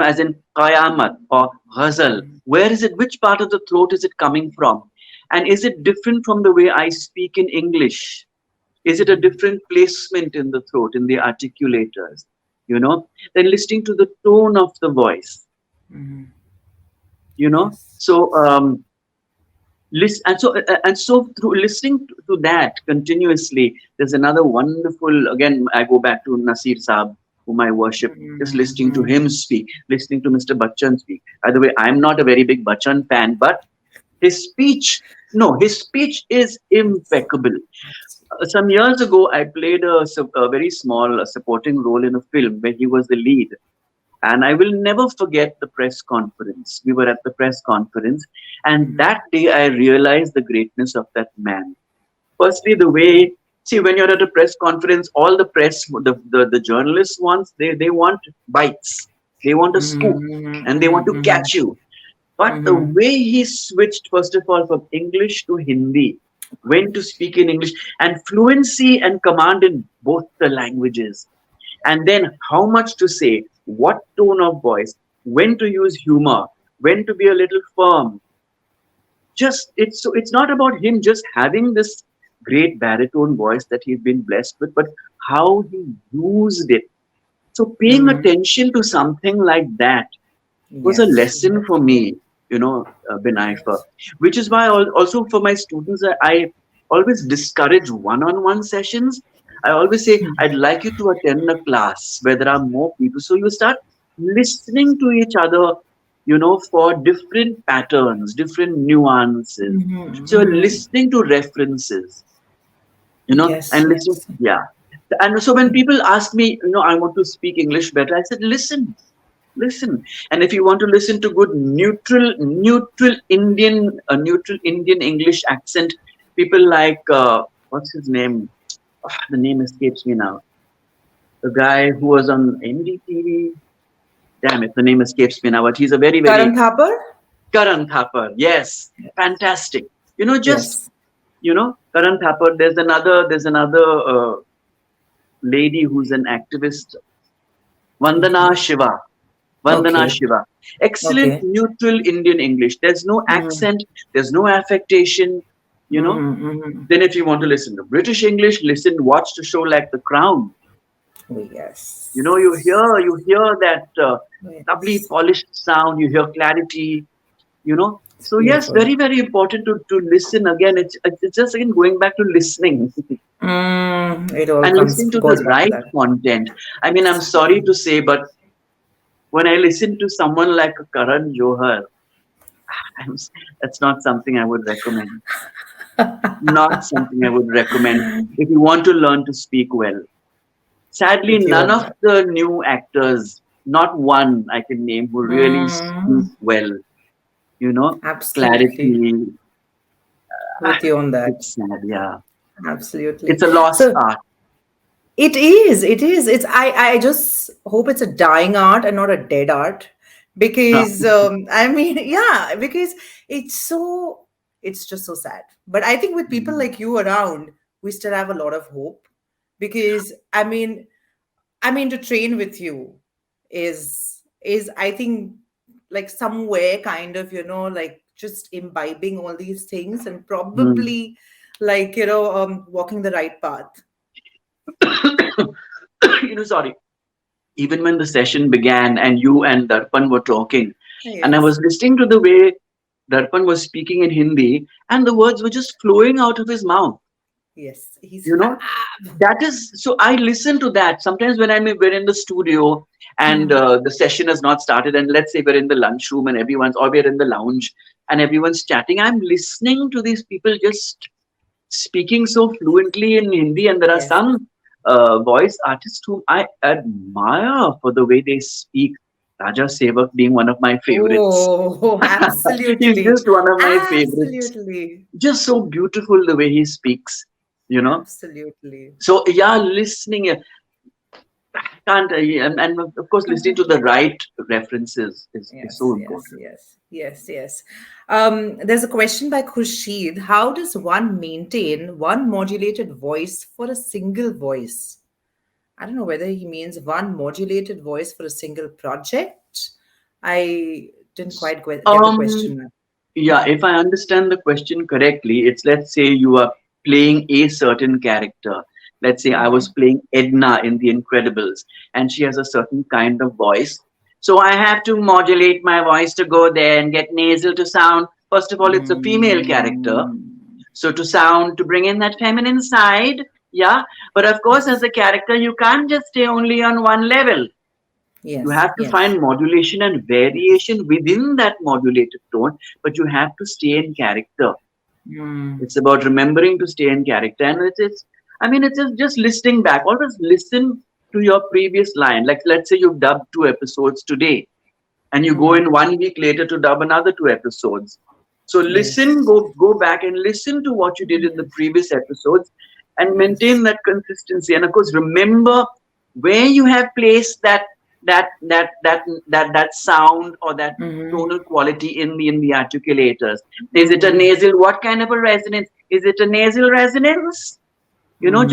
As in Qayamat or Ghazal. Where is it? Which part of the throat is it coming from? And is it different from the way I speak in English? Is it a different placement in the throat, in the articulators? Then listening to the tone of the voice, Mhm. you know. Yes. So, and so through listening to that continuously, there's another wonderful. Again, I go back to Nasir Saab, whom I worship. Just listening to Mhm. him speak, listening to Mr. Bachchan speak. By the way, I'm not a very big Bachchan fan, but his speech, no, his speech is Yes. impeccable. Some years ago, I played a very small supporting role in a film where he was the lead. And I will never forget the press conference. We were at the press conference, and that day I realized the greatness of that man. Firstly, the way, see, when you're at a press conference, all the press, the journalists wants, they want bites, they want a scoop, and they want to catch you. But the way he switched, first of all, from English to Hindi, when to speak in English, and fluency and command in both the languages, and then how much to say, what tone of voice, when to use humor, when to be a little firm. Just it's not about him just having this great baritone voice that he's been blessed with, but how he used it. So paying attention to something like that was a Yes. lesson for me, Binaifa, Yes. which is why also for my students, I always discourage one-on-one sessions. I always say, I'd like you to attend a class where there are more people. So you start listening to each other, for different patterns, different nuances. So you're listening to references, Yes. and listening, Yes. yeah. And so when people ask me, I want to speak English better, I said, listen. And if you want to listen to good neutral Indian English accent, people like what's his name? The name escapes me now. The guy who was on NDTV. Damn it, the name escapes me now. But he's a very Karan very Thapar? Karan Thapar. Yes, fantastic. Just Yes. Karan Thapar. There's another lady who's an activist, Vandana Okay. Shiva. Vandana Okay. Shiva. Excellent Okay. neutral Indian English. There's no Mm-hmm. accent, there's no affectation, you know. Mm-hmm. Mm-hmm. Then if you want to listen to British English, watch the show like The Crown. Oh, You know, yes. you hear that lovely Yes. polished sound, you hear clarity, you know. It's So yes, beautiful. very, very important to listen again. It's just again going back to listening It all and comes listening to the goes back to right that. content. I mean, I'm sorry Exactly. to say, but when I listen to someone like Karan Johar, that's not something I would recommend. Not something I would recommend if you want to learn to speak well. Sadly, With you none on of that. the new actors, not one I can name, who really speak Mm, well. You know, absolutely. clarity. With you on that. It's sad, yeah. Absolutely. It's a lost So art. it is. It is. It's. I just hope it's a dying art and not a dead art, because I mean, yeah, because it's so. It's just so sad. But I think with people like you around, we still have a lot of hope, because I mean to train with you is I think like somewhere kind of like just imbibing all these things and Hmm. probably like walking the right path. Sorry. Even when the session began and you and Darpan were talking, and I was Yes. listening to the way Darpan was speaking in Hindi, and the words were just flowing out of his mouth. Yes, he's You know, fab. that is so. I listen to that sometimes when we're in the studio and Hmm. the session has not started, and let's say we're in the lunchroom and or we're in the lounge and everyone's chatting. I'm listening to these people just speaking so fluently in Hindi, and there are Yes. some voice artists whom I admire for the way they speak. Raja Sevak being one of my favorites. Oh, He's absolutely. just one of my favorites. Absolutely. Just so beautiful the way he speaks, you know. Absolutely. So yeah, listening can't and of course listening to the right references is so Yes, yes, important. yes, yes, yes. There's a question by Khurshid. How does one maintain one modulated voice for a single voice? I don't know whether he means one modulated voice for a single project. I didn't quite get the Um, question. yeah, if I understand the question correctly, it's let's say you are playing a certain character. Let's say I was Mm-hmm. playing Edna in The Incredibles, and she has a certain kind of voice. So I have to modulate my voice to go there and get nasal to sound. First of all, it's a female character. Mm. So to bring in that feminine side, yeah. But of course, as Yes, a character, you can't just stay only on one level. You yes, have to yes, find modulation and yes. variation within that modulated tone, but you have to stay in character. Mm. It's about remembering to stay in character. And it's I mean, it's just listening back. Always listen to your previous line. Like, let's say you've dubbed 2 episodes today, and you go Mm. in 1 week later to dub another 2 episodes. So listen, Yes, go back and listen to what you did in the yes, previous episodes and yes. maintain that consistency. And of course, remember where you have placed that sound or that Mm-hmm. tonal quality in the articulators. Is it a Mm-hmm. nasal? What kind of a resonance? Is it a nasal resonance?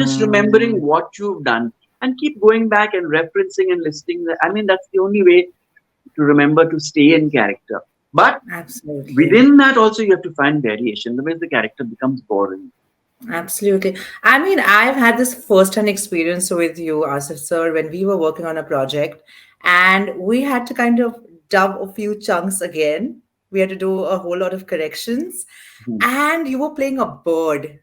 Just remembering Mm. what you've done and keep going back and referencing and listening. I mean, that's the only way to remember to stay in character. But Absolutely. within that also you have to find variation. Otherwise the character becomes boring. Absolutely. I mean, I've had this first-hand experience with you, Asif sir, when we were working on a project and we had to kind of dub a few chunks again. We had to do a whole lot of corrections, Mhm. and you were playing a bird.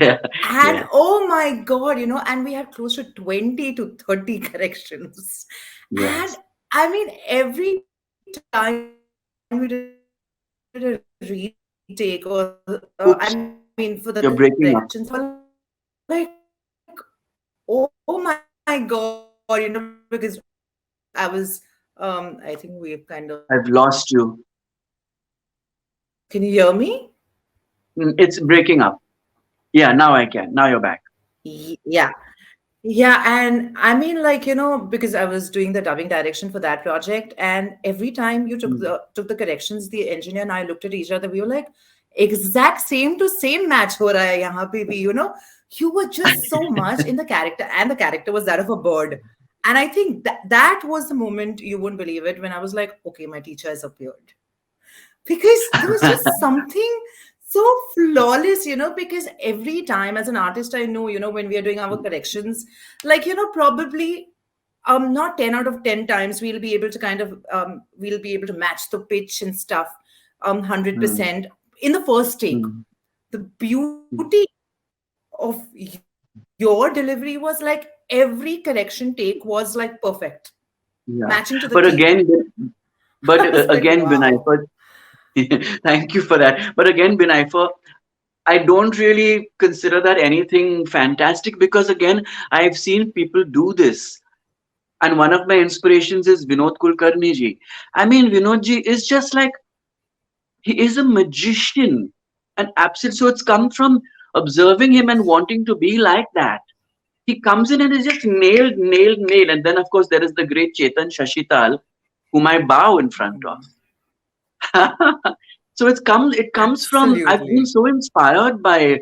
Yeah, And yeah. oh my God, and we had close to 20 to 30 corrections. And Yes. I mean, every time we did a retake, or I mean, for the corrections, we were like, Oops, oh you're my breaking up. God, because I think we've kind of I've lost you. can you hear me? It's breaking up. Yeah, now I can. Now you're back. Yeah. Yeah, and I mean, like, because I was doing the dubbing direction for that project, and every time you took Mm. the corrections, the engineer and I looked at each other. We were like, exact same to same match ho raha hai yahan pe bhi, You were just so much in the character, and the character was that of a bird. And I think that was the moment, you wouldn't believe it, when I was like, okay, my teacher has appeared. Because there was just something so flawless, because every time as an artist, I know, when we are doing our corrections, like, probably not 10 out of 10 times we'll be able to we'll be able to match the pitch and stuff 100% in the first take. Mm, The beauty of your delivery was like every correction take was like perfect, matching yeah. to the But T. again, I but was like, again, wow. Vinay, thank you for that. But again, Binay, I don't really consider that anything fantastic because again, I've seen people do this. And one of my inspirations is Vinod Kulkarni ji. I mean, Vinod ji is just like, he is a magician. And absolute, so it's come from observing him and wanting to be like that. He comes in and is just nailed, nailed, nailed. And then, of course, there is the great Chetan Shashital, whom I bow in front of. Mhm. So it comes from, I've been Absolutely. so inspired by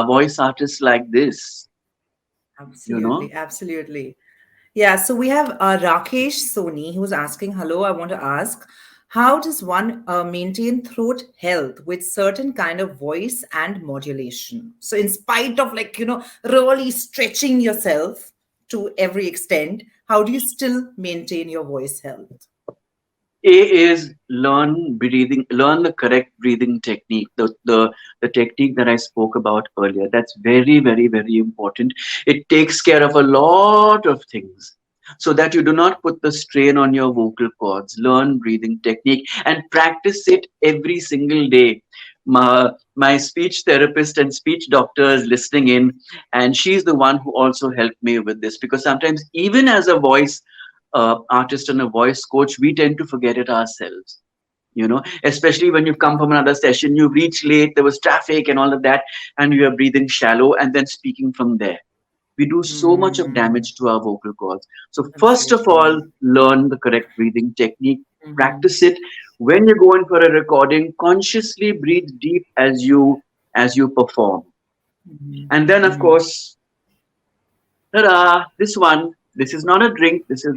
voice artists like this, you know. Absolutely. Absolutely. Yeah, so we have Rakesh Soni who's asking, hello, I want to ask, how does one maintain throat health with certain kind of voice and modulation? So in spite of like, really stretching yourself to every extent, how do you still maintain your voice health? A is learn the correct breathing technique, the technique that I spoke about earlier. That's very, very, very important. It takes care of a lot of things so that you do not put the strain on your vocal cords. Learn breathing technique and practice it every single day. My speech therapist and speech doctor is listening in, and she's the one who also helped me with this because sometimes, even as a voice artist and a voice coach, we tend to forget it ourselves. Especially when you've come from another session, you've reached late, there was traffic and all of that, and you are breathing shallow and then speaking from there. We do so much of Mm, damage to our vocal cords. So, first of all, absolutely. learn the correct breathing technique, Mhm. practice it. When you go in for a recording, consciously breathe deep as you perform. Mhm. And then, of Mhm. course, ta-da, this is not a drink, this is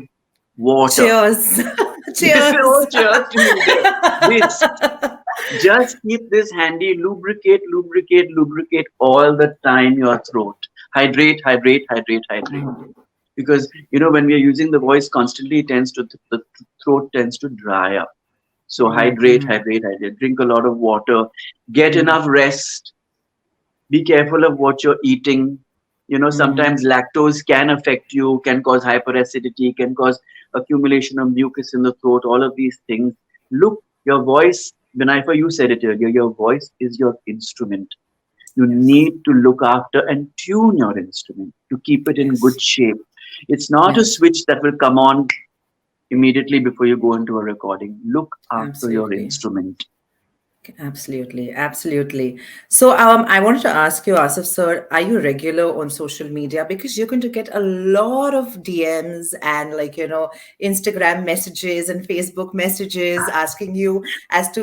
water. Cheers. Oh, Cheers. cheers to you there. This. Just keep this handy. Lubricate, lubricate, lubricate all the time your throat. Hydrate, hydrate, hydrate, hydrate. Because when we are using the voice constantly, it tends to the throat tends to dry up. So Mhm. hydrate, Mhm. hydrate, hydrate. Drink a lot of water. Get Mhm. enough rest. Be careful of what you're eating. Sometimes Mhm. lactose can affect you, can cause hyperacidity, can cause accumulation of mucus in the throat, all of these things. Look, your voice, Vinaifa, you said it earlier, your voice is your instrument. You Yes. need to look after and tune your instrument to keep it in good Yes. shape. It's not a Yes. switch that will come on immediately before you go into a recording. Look after your Absolutely. instrument. Absolutely. Absolutely. So, I wanted to ask you, Asif sir, are you regular on social media? Because you're going to get a lot of DMs and like, Instagram messages and Facebook messages asking you as to,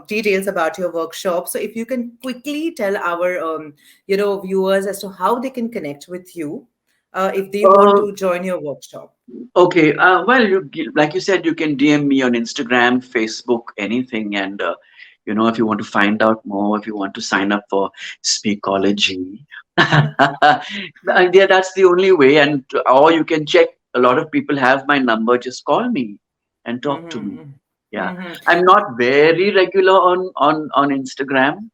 details about your workshop. So if you can quickly tell our, viewers as to how they can connect with you, if they want Uh, to join your workshop. Okay, well, like you said, you can DM me on Instagram, Facebook, anything, and if you want to find out more, if you want to sign up for Speakology, yeah, that's the only way. And or you can check. A lot of people have my number. Just call me and talk to me. Mm-hmm. Yeah, Mm-hmm. I'm not very regular on Instagram.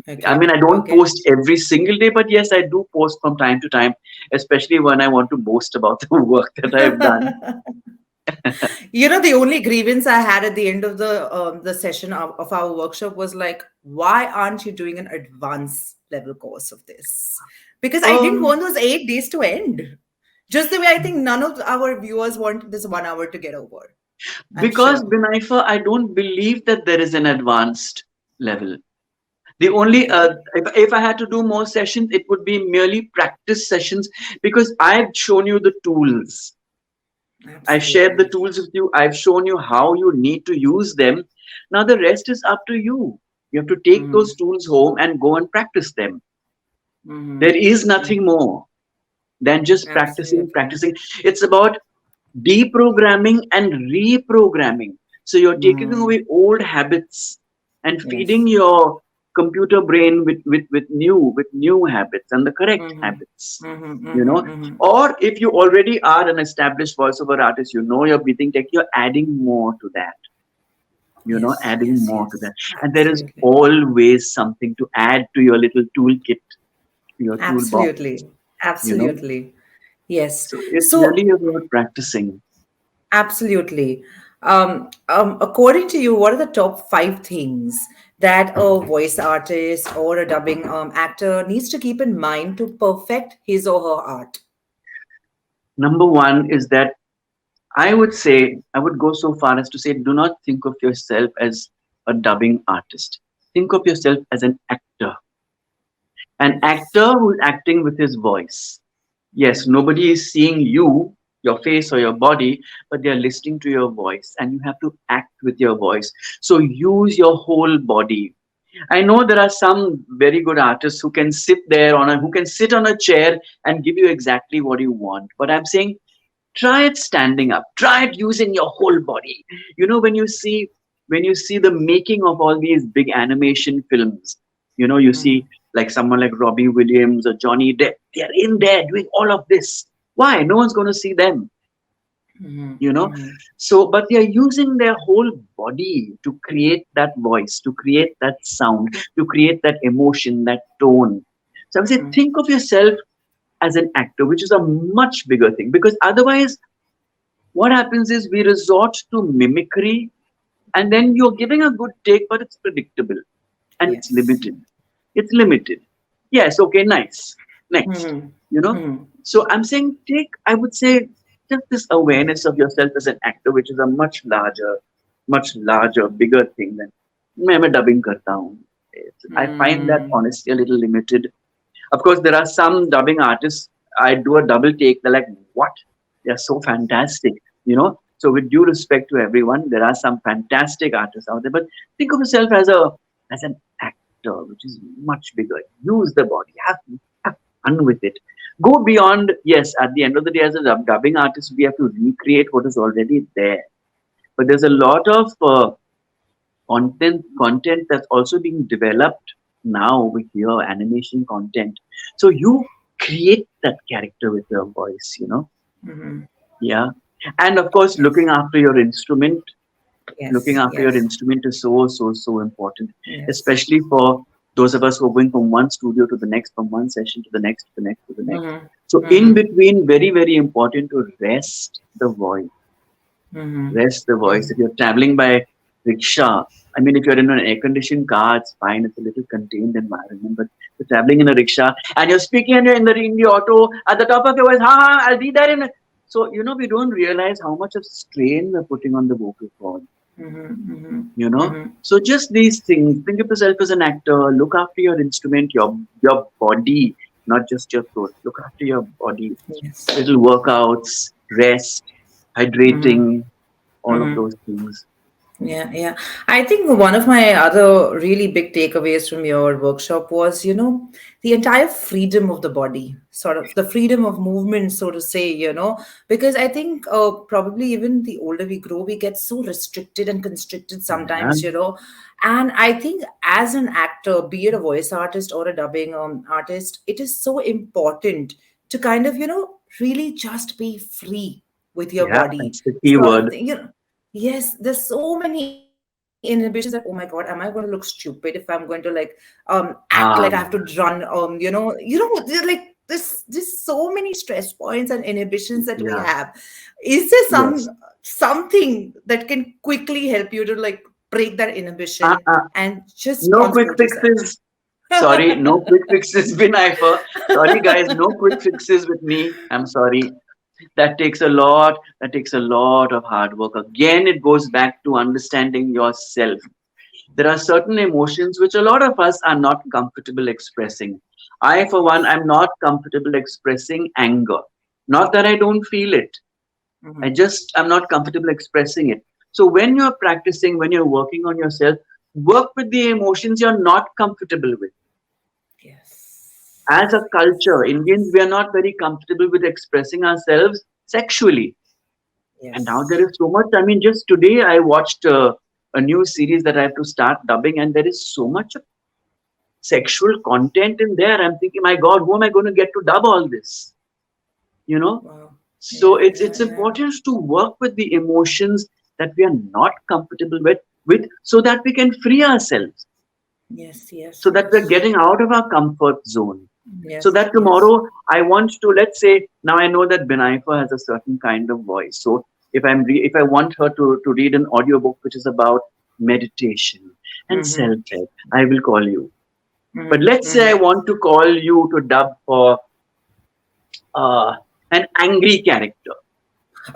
I Okay. mean, I don't Okay. post every single day, but yes, I do post from time to time, especially when I want to boast about the work that I've done. The only grievance I had at the end of the session of our workshop was like, why aren't you doing an advanced level course of this? Because I didn't Um, want those 8 days to end. Just the way I think none of our viewers want this 1 hour to get over. I'm because sure. Binaifa, I don't believe that there is an advanced level. The only Okay. if I had to do more sessions, it would be merely practice sessions because I've shown you the tools. I've shared the Absolutely. tools with you. I've shown you how you need to use them. Now the rest is up to you. You have to take Mm-hmm. those tools home and go and practice them. Mm-hmm. There is nothing more. than just practicing, Absolutely. practicing. It's about deprogramming and reprogramming. So you're taking Mm. away old habits and Yes. feeding your computer brain with new habits and the correct Mm-hmm. habits. Mm-hmm. You know, Mm-hmm. Mm-hmm. or if you already are an established voiceover artist, you know your breathing tech, you're adding more to that. Yes. Adding Yes. more to Yes. that. And there is Absolutely. always something to add to your little toolkit, your toolbox, Absolutely. you know. Absolutely. Yes. So it's So, really about practicing. absolutely. According to you, what are the top five things that a voice artist or a dubbing actor needs to keep in mind to perfect his or her art? Number one is that I would say, I would go so far as to say, do not think of yourself as a dubbing artist. Think of yourself as an Yes. actor who's acting with his voice. Yes, nobody is seeing you, your face or your body, but they are listening to your voice and you have to act with your voice. So use your whole body. I know there are some very good artists who can who can sit on a chair and give you exactly what you want. But I'm saying try it standing up, try it using your whole body. When you see the making of all these big animation films, you see like someone like Robbie Williams or Johnny Depp, they're in there doing all of this. Why? No one's going to see them, Mm-hmm. you know Mm-hmm. so but they're using their whole body to create that voice, to create that sound, to create that emotion, that tone. So I would say think of yourself as an actor, which is a much bigger thing, because otherwise what happens is we resort to mimicry, and then you're giving a good take, but it's predictable and it's Yes. limited. It's limited. Yes, okay, nice. Next. Mm-hmm. You know? Mm-hmm. So I'm saying I would say, just this awareness of yourself as an actor, which is a much larger, bigger thing than मैं dubbing करता हूँ. I find that Mm. honestly a little limited. Of course, there are some dubbing artists. I do a double take. They're like, what? They're so fantastic, So, with due respect to everyone, there are some fantastic artists out there. But think of yourself as an actor, which is much bigger. Use the body. Have fun with it. Go beyond. Yes, at the end of the day, as a dubbing artist, we have to recreate what is already there. But there's a lot of content that's also being developed now with your animation content, so you create that character with your voice. Mm-hmm. Yeah. And of course, Yes. looking Yes. after your Yes. instrument is so important, Yes. especially for those of us who are going from one studio to the next, from one session to the next, to the next, to the next. Mm-hmm. So in Mm-hmm. between, very very important to rest the voice. Mm-hmm. Rest the voice. If you're traveling by rickshaw, I mean, if you're in an air-conditioned car, it's fine. It's a little contained environment. But you're traveling in a rickshaw and you're speaking and you're in the auto at the top of your voice. Ha ha! I'll be there in. So we don't realize how much of strain we're putting on the vocal cord. Mm-hmm. Mm-hmm. You know. Mm-hmm. So just these things. Think of yourself as an actor. Look after your instrument, your body, not just your throat. Look after your body. Yes. Little workouts, rest, Mm-hmm. hydrating, all of Mm-hmm. those things. Yeah, yeah. I think one of my other really big takeaways from your workshop was, the entire freedom of the body, sort of the freedom of movement, so to say, because I think probably even the older we grow, we get so restricted and constricted Yeah, sometimes. And I think as an actor, be it a voice artist or a dubbing artist, it is so important to kind of, really just be free with your yeah, body, that's the key sort of word. thing. Yes, there's so many inhibitions that, oh my God, am I going to look stupid if I'm going to act like I have to Ah, run? There's like there's so many stress points and inhibitions that we yeah, have. Is there yes. something that can quickly help you to like break that Uh, inhibition uh, and just no quick transport yourself? fixes. Sorry, no quick fixes, Vinaifa. Sorry, guys, no quick fixes with me. I'm sorry. That takes a lot. That takes a lot of hard work. Again, it goes back to understanding yourself. There are certain emotions which a lot of us are not comfortable expressing. I, for one, am not comfortable expressing anger. Not that I don't feel it. I Mhm. just am not comfortable expressing it. So when you're practicing, when you're working on yourself, work with the emotions you're not comfortable with. Yes. As a culture, Indians, we are not very comfortable with expressing ourselves sexually. And now there Yes. is so much. I mean, just today I watched a new series that I have to start dubbing, and there is so much sexual content in there. I'm thinking, my God, who am I going to get to dub all this? You know? Wow. So Yeah, it's yeah, yeah. important to work with the emotions that we are not comfortable with so that we can free ourselves, Yes, yes, so that we're yes. getting out of our comfort zone. So Yes, that yes. tomorrow I want to, let's say, now I know that Binaifa has a certain kind of voice. So if I want her to read an audiobook which is about meditation and Mm-hmm. self-help, I will call you. But Mm-hmm. let's say I Mm-hmm. want to call you to dub for uh, an angry character.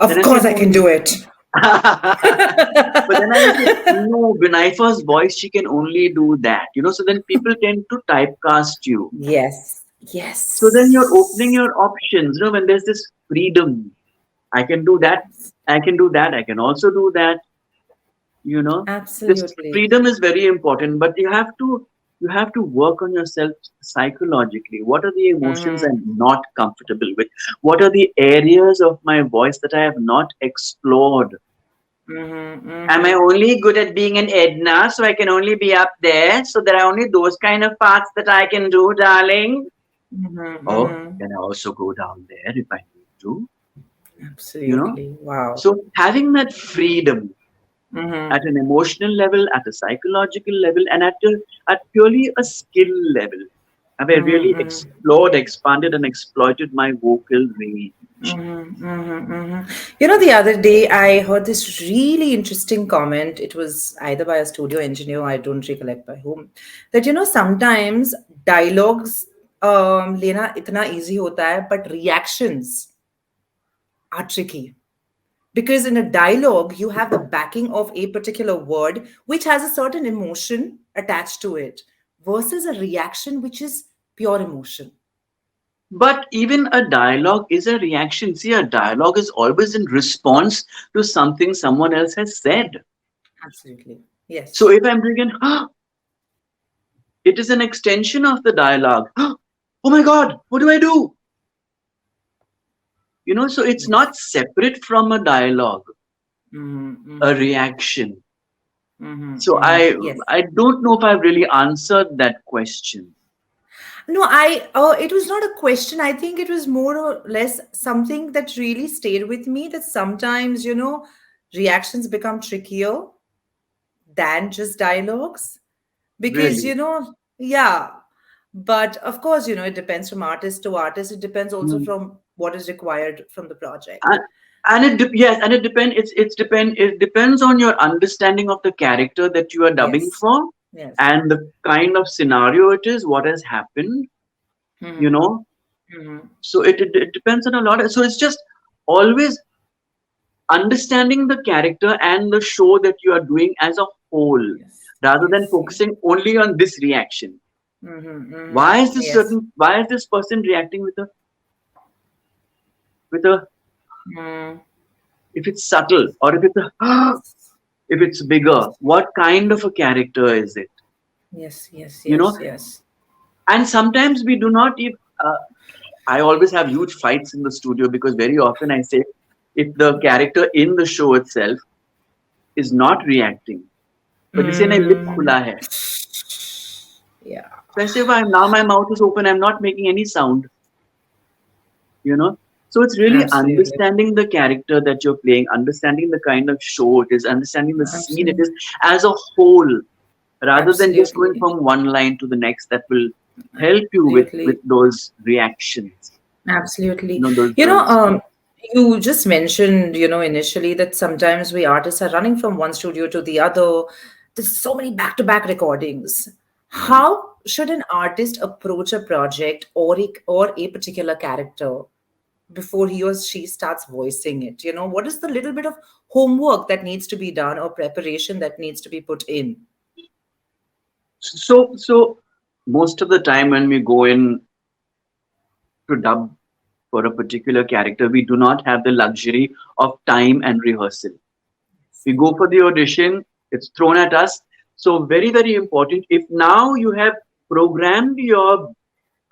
Then Of I say, course I no, can no. do it. But then I will say, no, Binaifa's voice, she can only do that. So then people tend to typecast you. Yes. So then you're opening Yes. your options, when there's this freedom. I can do that. I can do that. I can also do that. You know, this Absolutely. freedom is very important, but you have to work on yourself psychologically. What are the emotions Mm-hmm. I'm not comfortable with? What are the areas of my voice that I have not explored? Mm-hmm. Am I Mm-hmm. only good at being an Edna, so I can only be up there? So there are only those kind of parts that I can do, darling? Mm-hmm. Or Mm-hmm. can I also go down there if I need to? You know? Absolutely. Wow. So having that freedom Mm-hmm. at an emotional level, at a psychological level, and at purely a skill level, have I really Mm-hmm. explored, expanded, and exploited my vocal range? Mm-hmm, mm-hmm, mm-hmm. The other day I heard this really interesting comment. It was either by a studio engineer, I don't recollect by whom, that sometimes dialogues लेना इतना easy होता है, but reactions are tricky. Because in a dialogue, you have the backing of a particular word which has a certain emotion attached to it, versus a reaction which is pure emotion. But even a dialogue is a reaction. See, a dialogue is always in response to something someone else has said. Absolutely. So Yes. if I'm bringing, it is an extension of the dialogue. Oh my God, what do I do? So it's Yes. not separate from a dialogue, Mm-hmm, a mm-hmm, reaction. mm-hmm, So mm-hmm. I Yes. I don't know if I've really answered that question. No, it was not a question. I think it was more or less something that really stayed with me, that sometimes, reactions become trickier than just dialogues. Because, Really. yeah. But of course, it depends from artist to artist. It depends also Hmm. from what is required from the project. And, yes, and it depends on your understanding of the character that you are dubbing Yes. for, Yes. and the kind of scenario it is, what has happened. You Mm-hmm. know, Mm-hmm. so it depends on a lot. So it's just always understanding the character and the show that you are doing as a whole, Yes. rather than Yes. Yes. focusing only on this reaction. Mm-hmm. Why is Mm-hmm. this Yes. certain? Why is this person reacting with a Mm. if it's subtle, or if it's a if it's bigger? Yes. What kind of a character is it? Yes. Yes. You know, Yes. Yes. and sometimes we do not even. I always have huge fights in the studio because very often I say, if the character in the show itself is not reacting, but they say na lip Mm. khula hai. Yeah. So I say, well, now my mouth is open, I'm not making any sound, you know. So it's really Absolutely. understanding the character that you're playing, understanding the kind of show it is, understanding the scene it Absolutely. is as a whole, rather than just going Absolutely. from one line to the next. That will help you with Absolutely. those reactions, Absolutely. those You know, those. you just mentioned, initially that sometimes we artists are running from one studio to the other. There's so many back-to-back recordings. How should an artist approach a project or a particular character before he or she starts voicing it? What is the little bit of homework that needs to be done or preparation that needs to be put in? So most of the time when we go in to dub for a particular character, we do not have the luxury of time and rehearsal. We go for the audition, it's thrown at us. So very, very important. If now you have programmed your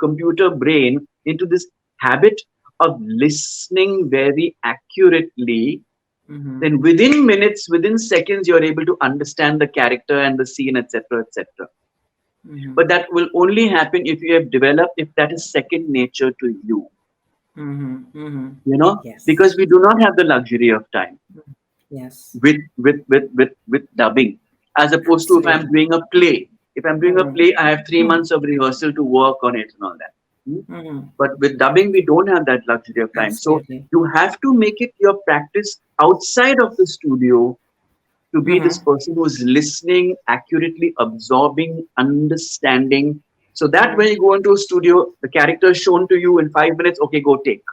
computer brain into this habit of listening very accurately, Mm-hmm. then within minutes, within seconds, you're able to understand the character and the scene, etc., etc. Mm-hmm. But that will only happen if you have developed, if that is second nature to you, Mm-hmm. Mm-hmm. Yes. because we do not have the luxury of time Yes. with dubbing, as opposed to if I'm Absolutely. doing a play. If I'm doing a Mm-hmm. play, I have three Mm-hmm. months of rehearsal to work on it and all that. Hmm? Mm-hmm. But with dubbing, we don't have that luxury of time. So Absolutely. you have to make it your practice outside of the studio to be this Mm-hmm. person who is listening, accurately absorbing, understanding. So that when Mm-hmm. you go into a studio, the character is shown to you in 5 minutes. Okay, go take.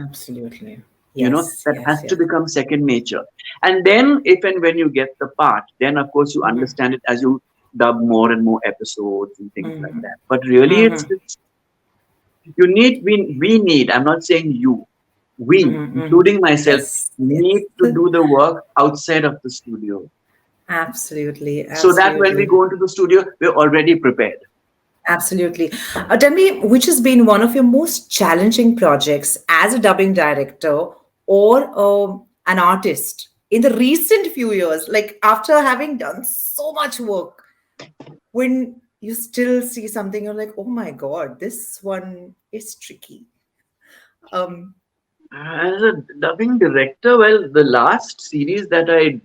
Absolutely. Yes. That has Yes. to Yes. become second nature. And then, if and when you get the part, then of course you Mm-hmm. understand it as you dub more and more episodes and things like Mm-hmm. that. But really, Mm-hmm. it's you need we need. I'm not saying you. We, Mm-hmm. Mm-hmm. including myself, Yes. need Yes. to do the work outside of the studio, Absolutely. so that when we Absolutely. go into the studio, we're already prepared. Absolutely. Tell me, which has been one of your most challenging projects as a dubbing director or an artist in the recent few years? Like after having done so much work, when you still see something, you're like, oh my God, this one is tricky. Um, As a dubbing director, well, the last series that I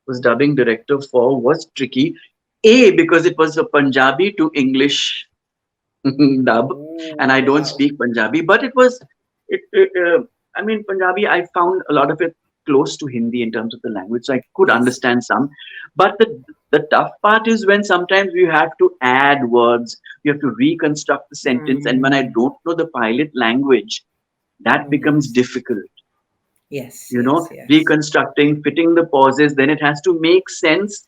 was dubbing director for was tricky. A, because it was a Punjabi to English dub, and oh, I don't wow. speak Punjabi, but I mean, Punjabi, I found a lot of it close to Hindi in terms of the language, so I could Yes. understand some. But the tough part is when sometimes you have to add words, you have to reconstruct the sentence, and when I Mm, don't know the pilot language, that becomes yes. difficult. Yes. Yes. Yes. Reconstructing, fitting the pauses, then it has to make sense.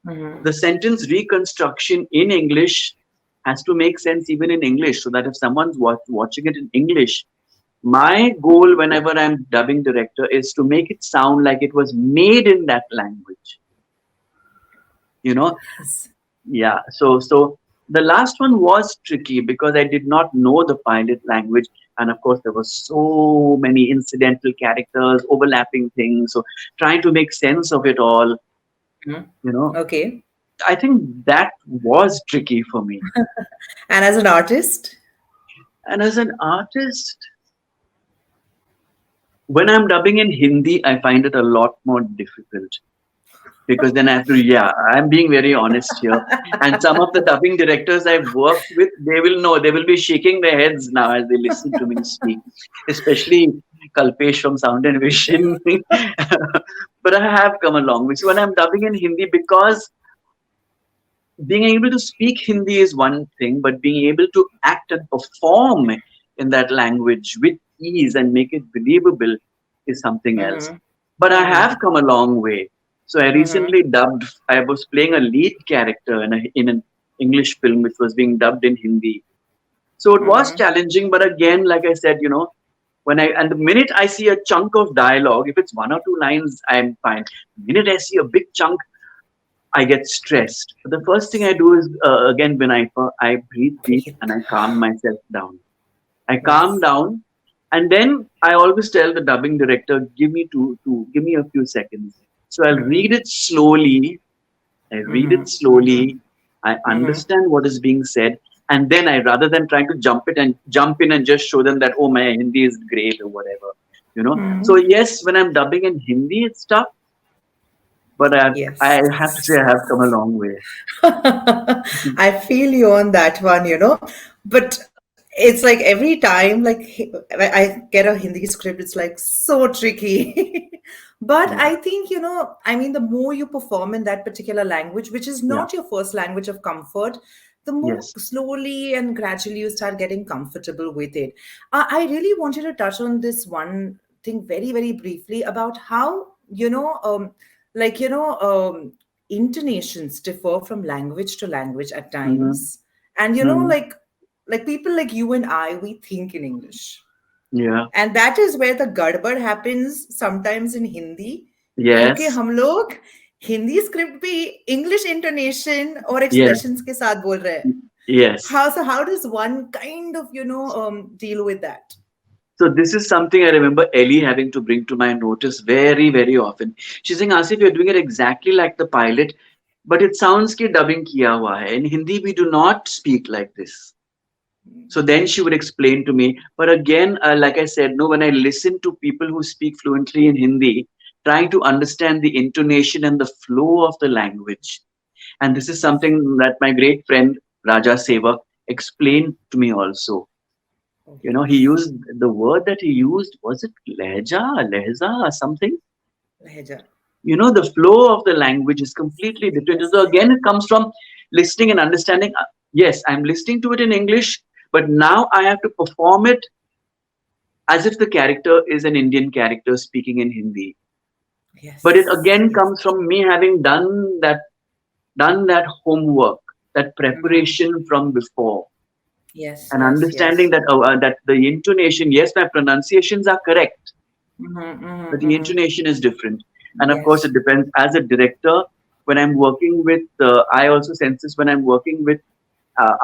Mhm. The sentence reconstruction in English has to make sense even in English, so that if someone's watching it in English, my goal whenever I'm dubbing director is to make it sound like it was made in that language. You know, Yes. yeah. So the last one was tricky because I did not know the pilot language, and of course there were so many incidental characters, overlapping things. So trying to make sense of it all, Mhm. you know, Okay. I think that was tricky for me. And as an artist? And as an artist, when I'm dubbing in Hindi, I find it a lot more difficult because then I have to, yeah, I'm being very honest here. And some of the dubbing directors I've worked with, they will know, they will be shaking their heads now as they listen to me speak, especially Kalpesh from Sound and Vision. But I have come a long way. So when I'm dubbing in Hindi, because being able to speak Hindi is one thing, but being able to act and perform in that language with ease and make it believable is something else. Mm-hmm. But I Mm-hmm. have come a long way. So I Mm-hmm. recently dubbed, I was playing a lead character in an English film which was being dubbed in Hindi. So it was Mm-hmm. challenging, but again, like I said, and the minute I see a chunk of dialogue, if it's one or two lines, I'm fine. The minute I see a big chunk, I get stressed. But the first thing I do is, again, when I breathe deep Breathe. and I calm myself down. I calm Yes. down, and then I always tell the dubbing director, give me a few seconds. So I'll read Mm-hmm. it slowly. I read it Mm-hmm. Mm-hmm. slowly. I Mm-hmm. understand what is being said, and then I, rather than trying to jump in and just show them that, oh, my Hindi is great or whatever, So Mm-hmm. yes, when I'm dubbing in Hindi, it's tough, but I have to say I Yes. have come a long way. I feel you on that one, but it's like every time, like I get a Hindi script, it's like so tricky. But Yeah. I think, I mean, the more you perform in that particular language, which is Yeah. not your first language of comfort, the more Yes. slowly and gradually you start getting comfortable with it. I really wanted to touch on this one thing very, very briefly about how, like, intonations differ from language to language at Mm-hmm. times. And Mm-hmm. like people like you and I, we think in English. Yeah. And that is where the gadbad happens sometimes in Hindi. क्योंकि Yes. हम लोग Hindi script भी English intonation और Yes. Expressions के साथ बोल रहे हैं. Yes. How does one kind of, deal with that? So this is something I remember Ellie having to bring to my notice very, very often. She's saying, Asif, you're doing it exactly like the pilot, but it sounds ki dubbing kiya hua hai. In Hindi, we do not speak like this. So then she would explain to me. But again, like I said, no, when I listen to people who speak fluently in Hindi, trying to understand the intonation and the flow of the language. And this is something that my great friend Raja Sevak explained to me also. Oh, You know, he yes. used the word that he used, was it lehja, or something? Leheja. You know, the flow of the language is completely different. Yes. So again, it comes from listening and understanding. Yes, I'm listening to it in English, but now I have to perform it as if the character is an Indian character speaking in Hindi. But it Yes. again Yes. comes from me having done that homework, that Mm-hmm. preparation from before, Yes. and Yes. understanding Yes. that the intonation, yes, my pronunciations are correct, Mm-hmm. but Mm-hmm. the Mm-hmm. intonation is different. And of course, Yes. it depends. As a director, when I'm working with, I also sense this when I'm working with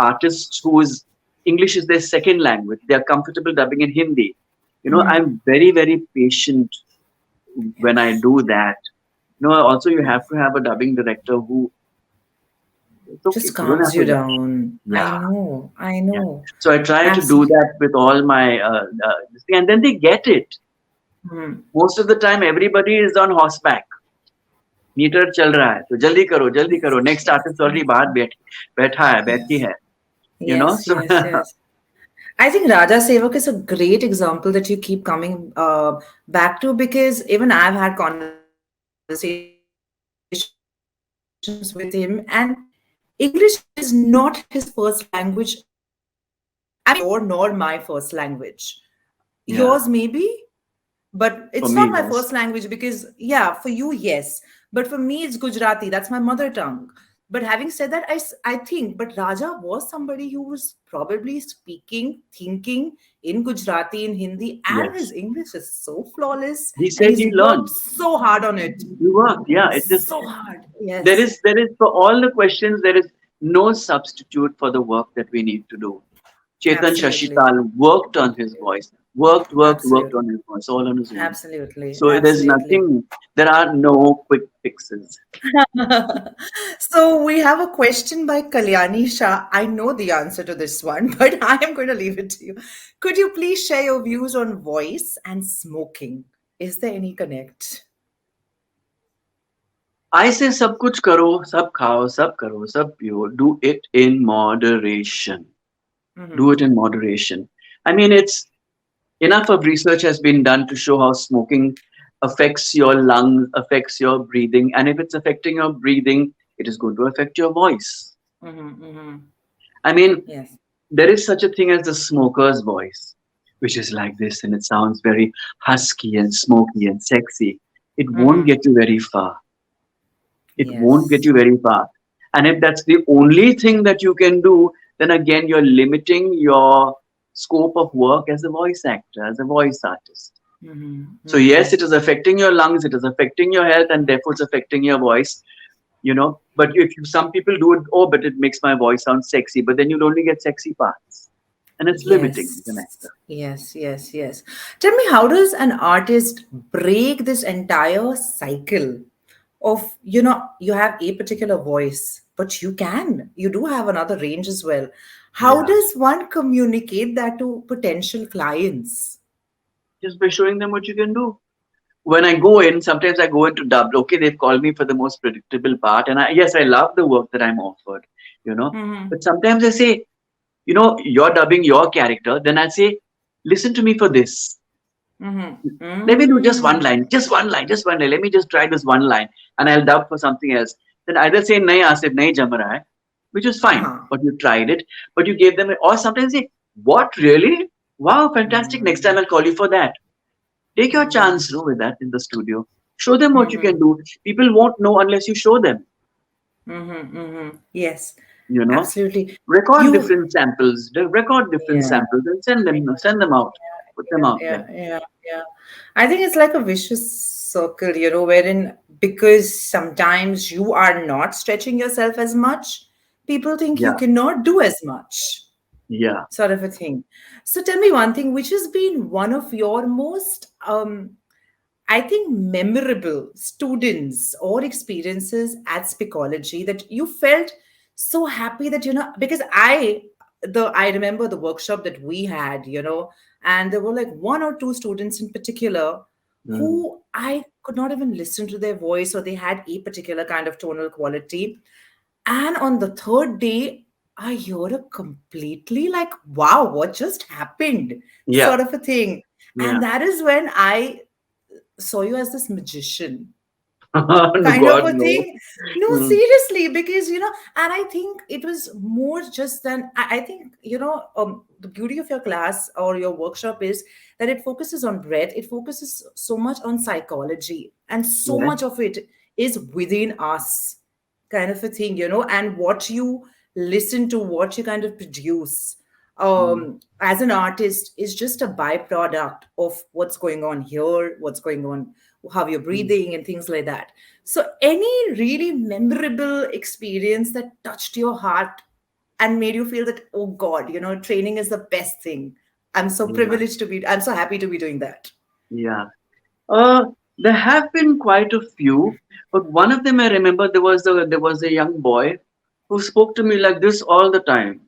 artists whose English is their second language. They are comfortable dubbing in Hindi. You know, Mm-hmm. I'm very, very patient when I Yes. do that. You know, also you have to have a dubbing director who, it's okay. Just You don't have calms you to rush. down. I Yeah, know. I yeah. know. So I try to do Absolutely. that with all my, this thing, and then they get it. Mm. Most of the time, everybody is on horseback. Meter चल रहा है तो जल्दी Yes. करो next Yes. Artist already Yes. बाहर बैठा है बैठी Yes. है you know Yes. So Yes. Yes. I think Raja Sevak is a great example that you keep coming back to, because even I've had conversations with him, and English is not his first language. I mean, neither your nor my first language. Yours maybe, या but it's not my for first me language yes because, yeah, for you, yes. But for me, it's Gujarati. That's my mother tongue. But having said that, I think, but Raja was somebody who was probably speaking, thinking in Gujarati, in Hindi, and his yes English is so flawless, he and said he's he worked learned so hard on it. he worked yeah it is So hard. there Yes, is there is for all the questions there is no substitute for the work that we need to do. Chetan absolutely. Shashital worked on his voice, worked Absolutely. on his voice all on his own. Absolutely. So there's Absolutely. nothing, there are no quick fixes. So we have a question by Kalyani Shah. I know the answer to this one, but I am going to leave it to you. Could you please share your views on voice and smoking? Is there any connect? I say sab kuch karo, sab khao, sab karo, sab piyo. Do it in moderation. Do Mm-hmm. it in moderation. I mean, it's enough of research has been done to show how smoking affects your lungs, affects your breathing, and if it's affecting your breathing, it is going to affect your voice. Mm-hmm. Mm-hmm. I mean, Yes. there is such a thing as the smoker's voice, which is like this, and it sounds very husky and smoky and sexy. It won't Mm-hmm. get you very far. It won't get Yes. you very far. And if that's the only thing that you can do, then again, you're limiting your scope of work as a voice actor, as a voice artist. Mm-hmm. So, Mm-hmm. yes, it is affecting your lungs, it is affecting your health, and therefore it's affecting your voice, you know. But if you, some people do it, oh, but it makes my voice sound sexy, but then you'll only get sexy parts. And it's limiting as an Yes. actor. Yes. Yes. Yes. Tell me, how does an artist break this entire cycle of, you have a particular voice, but you do have another range as well. How Yeah. does one communicate that to potential clients? Just by showing them what you can do. When I go in, sometimes I go into dubbed. Okay, they've called me for the most predictable part, and yes, I love the work that I'm offered, you know. Mm-hmm. But sometimes I say, you know, you're dubbing your character. Then I say, listen to me for this. Mm-hmm. Let me do just one Mm. line, just one line, just one line. Let me just try this one line, and I'll dub for something else. Then either say, "Nahi Asif, nahi jam raha hai," which is fine, Uh-huh. but you tried it, but you gave them, or sometimes say, "What really? Wow, fantastic! Next time Mm. I'll call you for that." Take your Mm. chance, no, with that in the studio. Show them what you can Mm-hmm. do. People won't know unless you show them. Mm-hmm. Mm-hmm. Yes, You know, absolutely. record You, different samples. Record different yeah. samples and send them out. Put them out Yeah, there. yeah, yeah. I think it's like a vicious circle, wherein because sometimes you are not stretching yourself as much, people think you Yeah. cannot do as much, Yeah. sort of a thing. So tell me one thing, which has been one of your most, I think, memorable students or experiences at Speakology that you felt so happy that, because I remember the workshop that we had, and there were like one or two students in particular Mm. who I could not even listen to their voice, or they had a particular kind of tonal quality. And on the third day, I heard a completely like, wow, what just happened? Yeah. Sort of a thing. Yeah. And that is when I saw you as this magician No, kind of God, a no. thing. No, Mm. seriously, because and I think it was more just than I think the beauty of your class or your workshop is that it focuses on breath, it focuses so much on psychology, and so Yes. much of it is within us, kind of a thing, and what you listen to, what you kind of produce Mm. as an artist is just a byproduct of what's going on here, what's going on, how you're Mm. breathing and things like that. So any really memorable experience that touched your heart and made you feel that, oh God, training is the best thing. Yeah. I'm so happy to be doing that. Yeah. There have been quite a few, but one of them I remember there was a young boy who spoke to me like this all the time.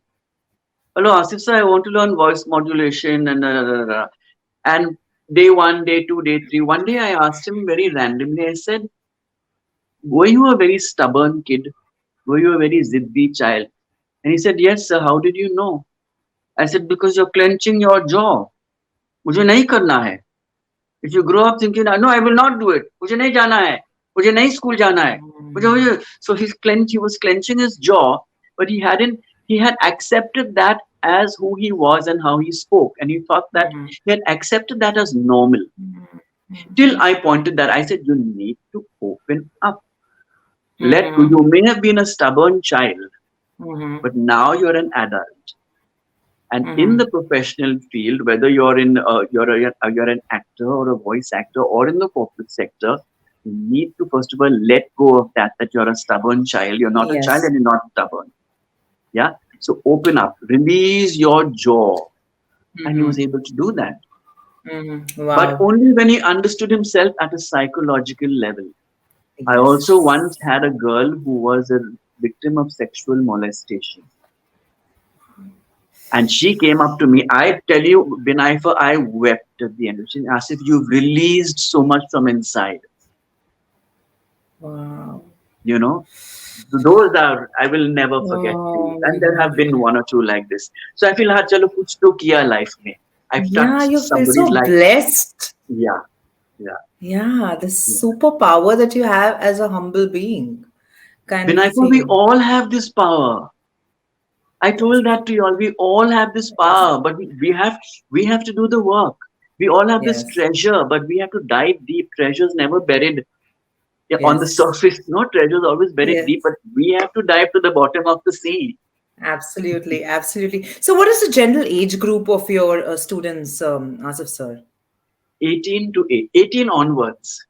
Hello, Asif sir, I want to learn voice modulation and and day one, day two, day three. One day I asked him very randomly. I said, "Were you a very stubborn kid? Were you a very ziddy child?" And he said, "Yes, sir. How did you know?" I said, "Because you're clenching your jaw. मुझे नहीं करना है. If you grow up thinking, no, I will not do it. मुझे नहीं जाना है. मुझे नहीं school जाना है. So he was clenching his jaw, but he had accepted that as who he was and how he spoke. And he thought that Mhm, he had accepted that as normal. mhm, Till I pointed that, I said, you need to open up. mhm, You may have been a stubborn child, mhm, but now you're an adult. And in mhm, the professional field, whether you're an actor or a voice actor or in the corporate sector, you need to first of all let go of that you're a stubborn child. You're not a child yes. and you're not stubborn. Yeah. So open up, release your jaw, and he was Mhm, able to do that. mhm. But Wow. only when he understood himself at a psychological level. I also Yes. once had a girl who was a victim of sexual molestation. And she came up to me. I tell you, Binaifa, I wept at the end. She asked if you've released so much from inside. Wow. You know, those are, I will never forget these. Oh my And there have God. been one or two like this. So I feel, ha, chalo, kuch to kiya life mein. I've Yeah, touched you feel somebody's so life. blessed. Yeah, yeah, Yeah, the yeah. superpower that you have as a humble being, kind of a Binaifa, we thing. all have this power. I Yes. told that to you all. We all have this Yes. power, but we have to do the work. We all have this Yes. treasure, but we have to dive deep. Treasure's never buried, yeah, on the Yes. surface. No, treasure's always buried Yes. deep, but we have to dive to the bottom of the sea. Absolutely. Absolutely. So, what is the general age group of your students, Asif sir? 18 to 18 onwards.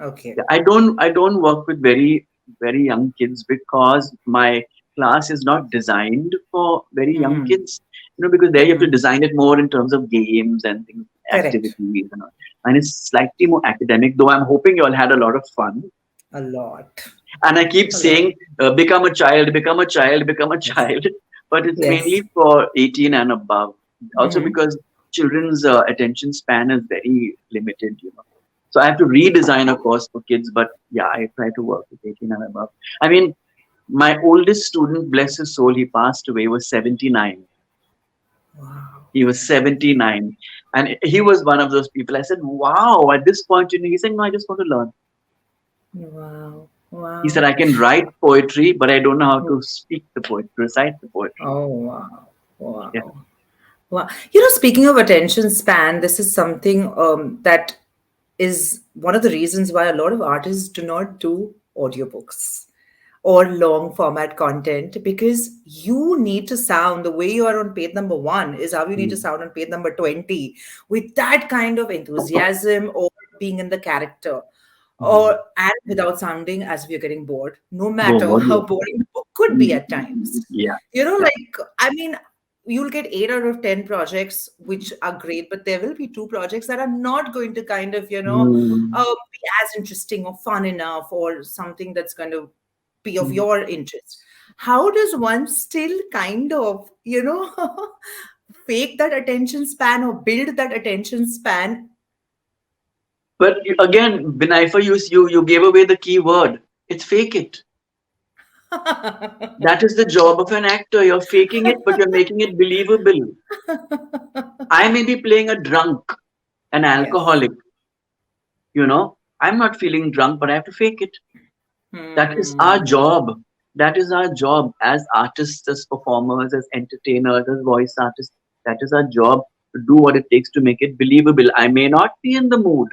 Okay. Yeah, I don't work with very young kids because my class is not designed for very young Mm-hmm. kids. Because there you have to Mm-hmm. design it more in terms of games and things, Correct. activities, and all. And it's slightly more academic. Though I'm hoping you all had a lot of fun. A lot. And I keep A lot. saying, become a child, become a child, become a Yes. child. But it's Yes. mainly for 18 and above. Also Mm-hmm. because children's attention span is very limited. So I have to redesign a course for kids. But yeah, I try to work with 18 and above. I mean, my oldest student, bless his soul, he passed away, was 79. Wow. He was 79. And he was one of those people. I said, wow, at this point, he said, no, I just want to learn. Wow. He said, Wow. I can write poetry, but I don't know how to speak the poetry, recite the poetry. Oh, wow. Yeah. Wow. Wow. Speaking of attention span, this is something that is one of the reasons why a lot of artists do not do audiobooks or long format content, because you need to sound the way you are on page number one is how you need to Mm. sound on page number 20 with that kind of enthusiasm or being in the character, Mm. or and without sounding as if you're getting bored, no matter Bored, how yeah. boring the book could be at times. Mm, yeah, yeah. Like, I mean, you'll get 8 out of 10 projects which are great, but there will be two projects that are not going to kind of, Mm. be as interesting or fun enough or something that's going to be of Mm. your interest. How does one still kind of, fake that attention span or build that attention span? But again, Binaifa, you gave away the key word. It's fake it. That is the job of an actor. You're faking it, but you're making it believable. I may be playing a drunk, an Yes. alcoholic, I'm not feeling drunk, but I have to fake it. That is our Hmm. job. That is our job as artists, as performers, as entertainers, as voice artists. That is our job to do what it takes to make it believable. I may not be in the mood.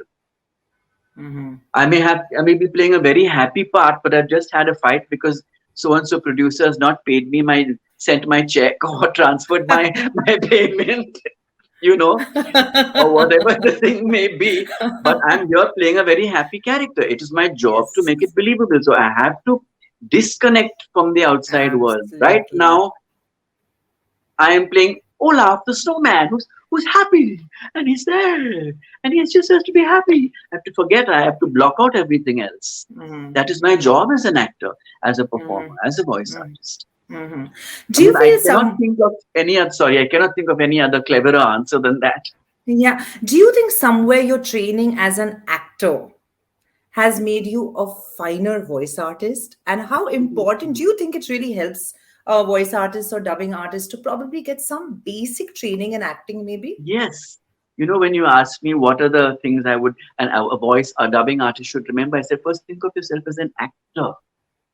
Hmm. I may be playing a very happy part, but I've just had a fight because so and so producer has not paid me my sent my check or transferred my payment, you know, or whatever the thing may be. But I'm here playing a very happy character. It is my job to Yes. make it believable. So I have to disconnect from the outside world. Right Absolutely. now, I am playing Olaf the snowman who's happy and he's there and he just has to be happy. I have to forget, I have to block out everything else. Hmm. That is my job as an actor, as a performer, Hmm. as a voice Hmm. artist. Hmm. I Do mean, you I feel cannot some? think of any other, sorry, I cannot think of any other cleverer answer than that. Yeah. Do you think somewhere your training as an actor has made you a finer voice artist? And how important do you think it really helps voice artists or dubbing artists to probably get some basic training in acting, maybe? Yes. When you ask me what are the things a voice, a dubbing artist should remember, I said, first think of yourself as an actor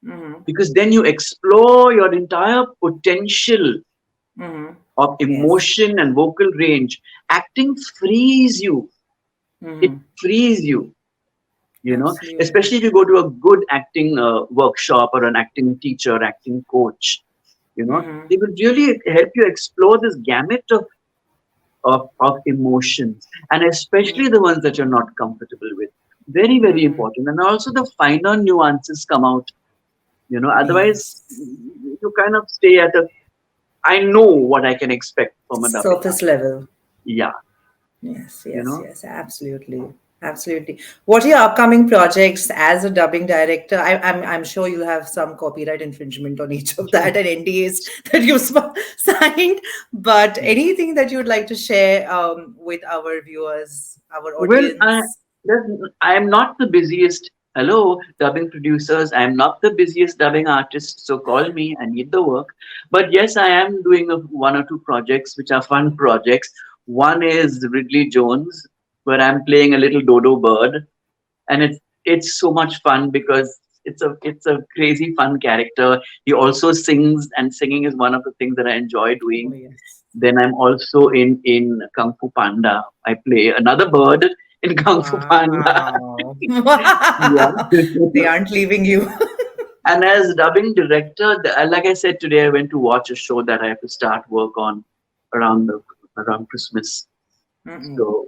Mm-hmm. because then you explore your entire potential Mm-hmm. of Yes. emotion and vocal range. Acting frees you. It Mm-hmm. frees you, Absolutely. especially if you go to a good acting workshop or an acting teacher, acting coach, Mm-hmm. they will really help you explore this gamut of emotions and especially the ones that you're not comfortable with. Very, very Mm-hmm. important. And also the finer nuances come out, otherwise Yes. you kind of stay at I know what I can expect from a dubbing Surface artist. level. Yeah, Yes, you yes, know. yes, absolutely. Absolutely. What are your upcoming projects as a dubbing director? I'm sure you'll have some copyright infringement on each of that and NDAs that you've signed. But anything that you'd like to share with our viewers, our Well, audience? I am not the busiest. Hello, dubbing producers. I am not the busiest dubbing artist, so call me. I need the work. But yes, I am doing one or two projects which are fun projects. One is Ridley Jones, where I'm playing a little dodo bird, and it's so much fun because it's a crazy fun character. He also sings, and singing is one of the things that I enjoy Oh, doing. yes. Then I'm also in Kung Fu Panda. I play another bird in Kung Fu Panda. Wow. Yeah. They aren't leaving you. And as dubbing director, like I said today, I went to watch a show that I have to start work on around around Christmas. Mm-mm. So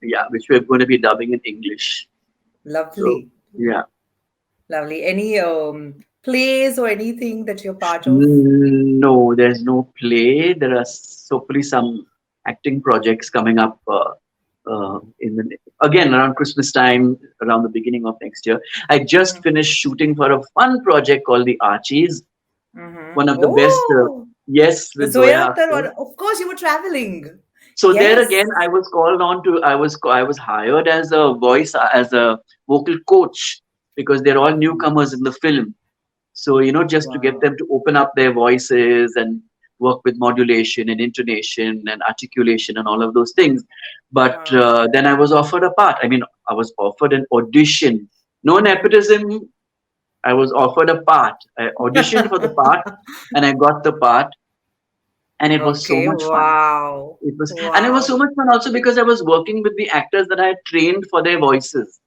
yeah, which we're going to be dubbing in English. So Lovely. yeah. Lovely. Any plays or anything that you're part of? No, there's no play. There are hopefully some acting projects coming up again around Christmas time, around the beginning of next year. I just finished shooting for a fun project called The Archies, Mm-hmm. one of the best. Oh, Yes, the with Zoya Zoya Akhtar Akhtar. one. Of course, you were traveling. So there Yes. again, I was called on to. I was hired as a vocal coach because they're all newcomers in the film. So, just to get Wow. them to open up their voices and work with modulation and intonation and articulation and all of those things. But Wow. then I was offered a part. I mean, I was offered an audition. No Mm-hmm. nepotism. I was offered a part. I auditioned for the part and I got the part. And it was so Okay. much fun. Wow. And it was so Wow. much fun also because I was working with the actors that I had trained for their voices,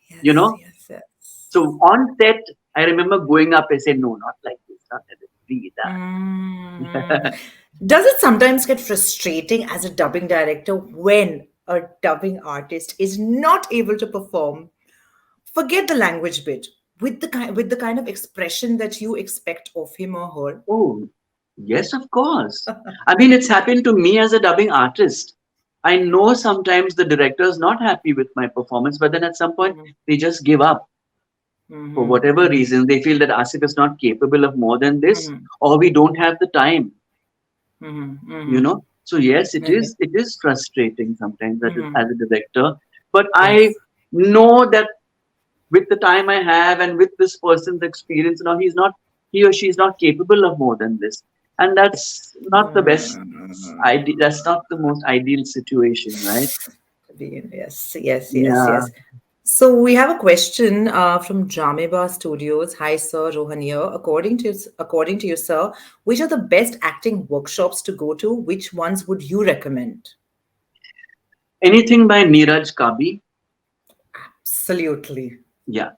you Yes. know. Yes. Yes. So on set, I remember going up and saying, no, not like this, not like this, breathe. Mm. Does it sometimes get frustrating as a dubbing director when a dubbing artist is not able to perform? Forget the language bit. with the kind of expression that you expect of him or her? Oh, yes, of course. I mean, it's happened to me as a dubbing artist. I know sometimes the director is not happy with my performance, but then at some point Mhm, they just give up for mhm, whatever mhm, reason. They feel that Asif is not capable of more than this, mhm, or we don't have the time, mhm, you mhm. know. So yes, it Okay. is. It is frustrating sometimes Mhm. as a director, but I Yes. know that with the time I have and with this person's experience, now he or she is not capable of more than this, and that's not the best. That's not the most ideal situation, right? Yes, yes, yes, Yeah. yes. So we have a question from Drameba Studios. Hi, sir, Rohan here. According to you, sir, which are the best acting workshops to go to? Which ones would you recommend? Anything by Neeraj Kabi. Absolutely, Yeah.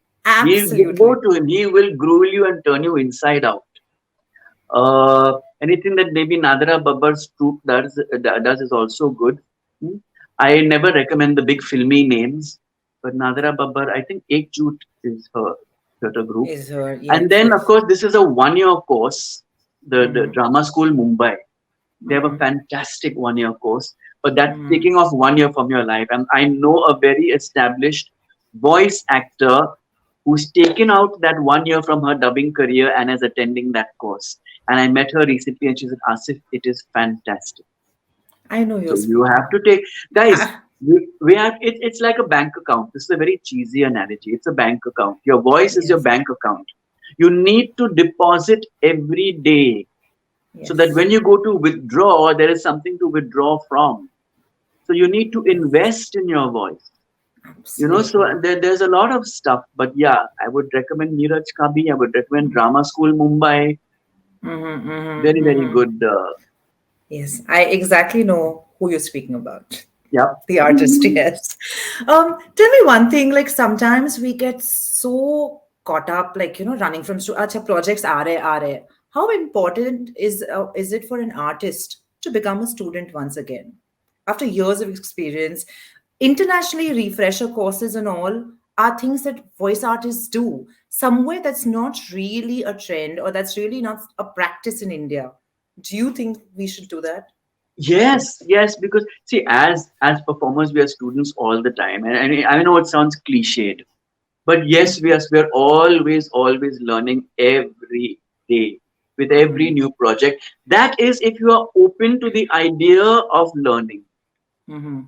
Go absolutely. to him. He will gruel you and turn you inside out. Anything that maybe Nadra Babbar's troupe does is also good. Hmm. I never recommend the big filmy names, but Nadra Babbar, I think Ekjut is her theatre group. Is her? And Yes, then, of yes. course, this is a 1 year course, the Mm-hmm. Drama School Mumbai. They have a Mm-hmm. fantastic 1 year course, but that's Mm-hmm. taking off 1 year from your life. And I know a very established voice actor who's taken out that 1 year from her dubbing career and is attending that course. And I met her recently and she said, Asif, it is fantastic. I know you're So you speaking. have to take, guys, Ah, we have, it's like a bank account. This is a very cheesy analogy. It's a bank account. Your voice is your yes, bank account. You need to deposit every day so that yes, when you go to withdraw, there is something to withdraw from. So you need to yes. invest in your voice. So Absolutely. there's a lot of stuff. But yeah, I would recommend Neeraj Kabi. I would recommend Drama School Mumbai. Mm-hmm, Very, mm-hmm, very mm-hmm. good. Yes, I exactly know who you're speaking about. Yeah. The artist, yes. Tell me one thing, like sometimes we get so caught up, like, running from acha projects are. How important is it for an artist to become a student once again? After years of experience, internationally refresher courses and all are things that voice artists do. Somewhere that's not really a trend or that's really not a practice in India. Do you think we should do that? Yes, yes, because see, as performers, we are students all the time, and I know it sounds cliched, but yes, we're always learning every day with every new project. That is, if you are open to the idea of Mm-hmm.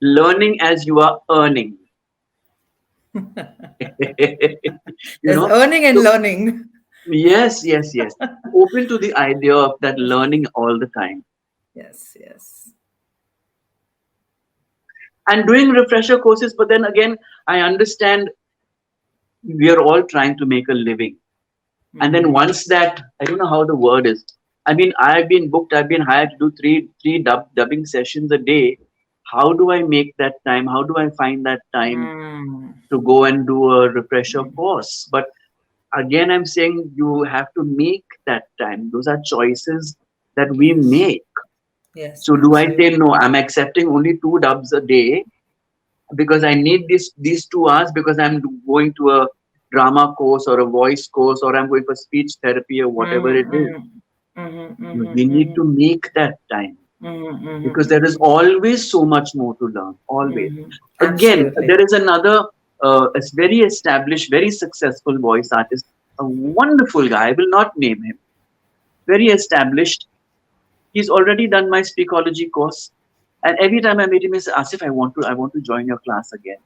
learning as you are earning. you There's know, earning and so learning. yes, yes, yes, open to the idea of that learning all the time Yes, yes. and doing refresher courses. But then again, I understand we are all trying to make a living. And then Mm-hmm. once that, I don't know how the word is. I mean, I've been booked, I've been hired to do three dubbing sessions a day. How do I make that time? How do I find that time Mm. to go and do a refresher course? But again, I'm saying you have to make that time. Those are choices that we Yes. make. Yes, So do I say absolutely. no? I'm accepting only two dubs a day because I need these 2 hours because I'm going to a drama course or a voice course or I'm going for speech therapy or whatever it Mm-hmm, is. mm-hmm, mm-hmm, We need mm-hmm, to make that time mm-hmm, because there is mm-hmm, always so much more to learn. Always. mm-hmm. Again, Absolutely. there is another a very established, very successful voice artist, a wonderful guy. I will not name him. Very established. He's already done my Speakology course. And every time I meet him, he says, Asif, I want to join your class again.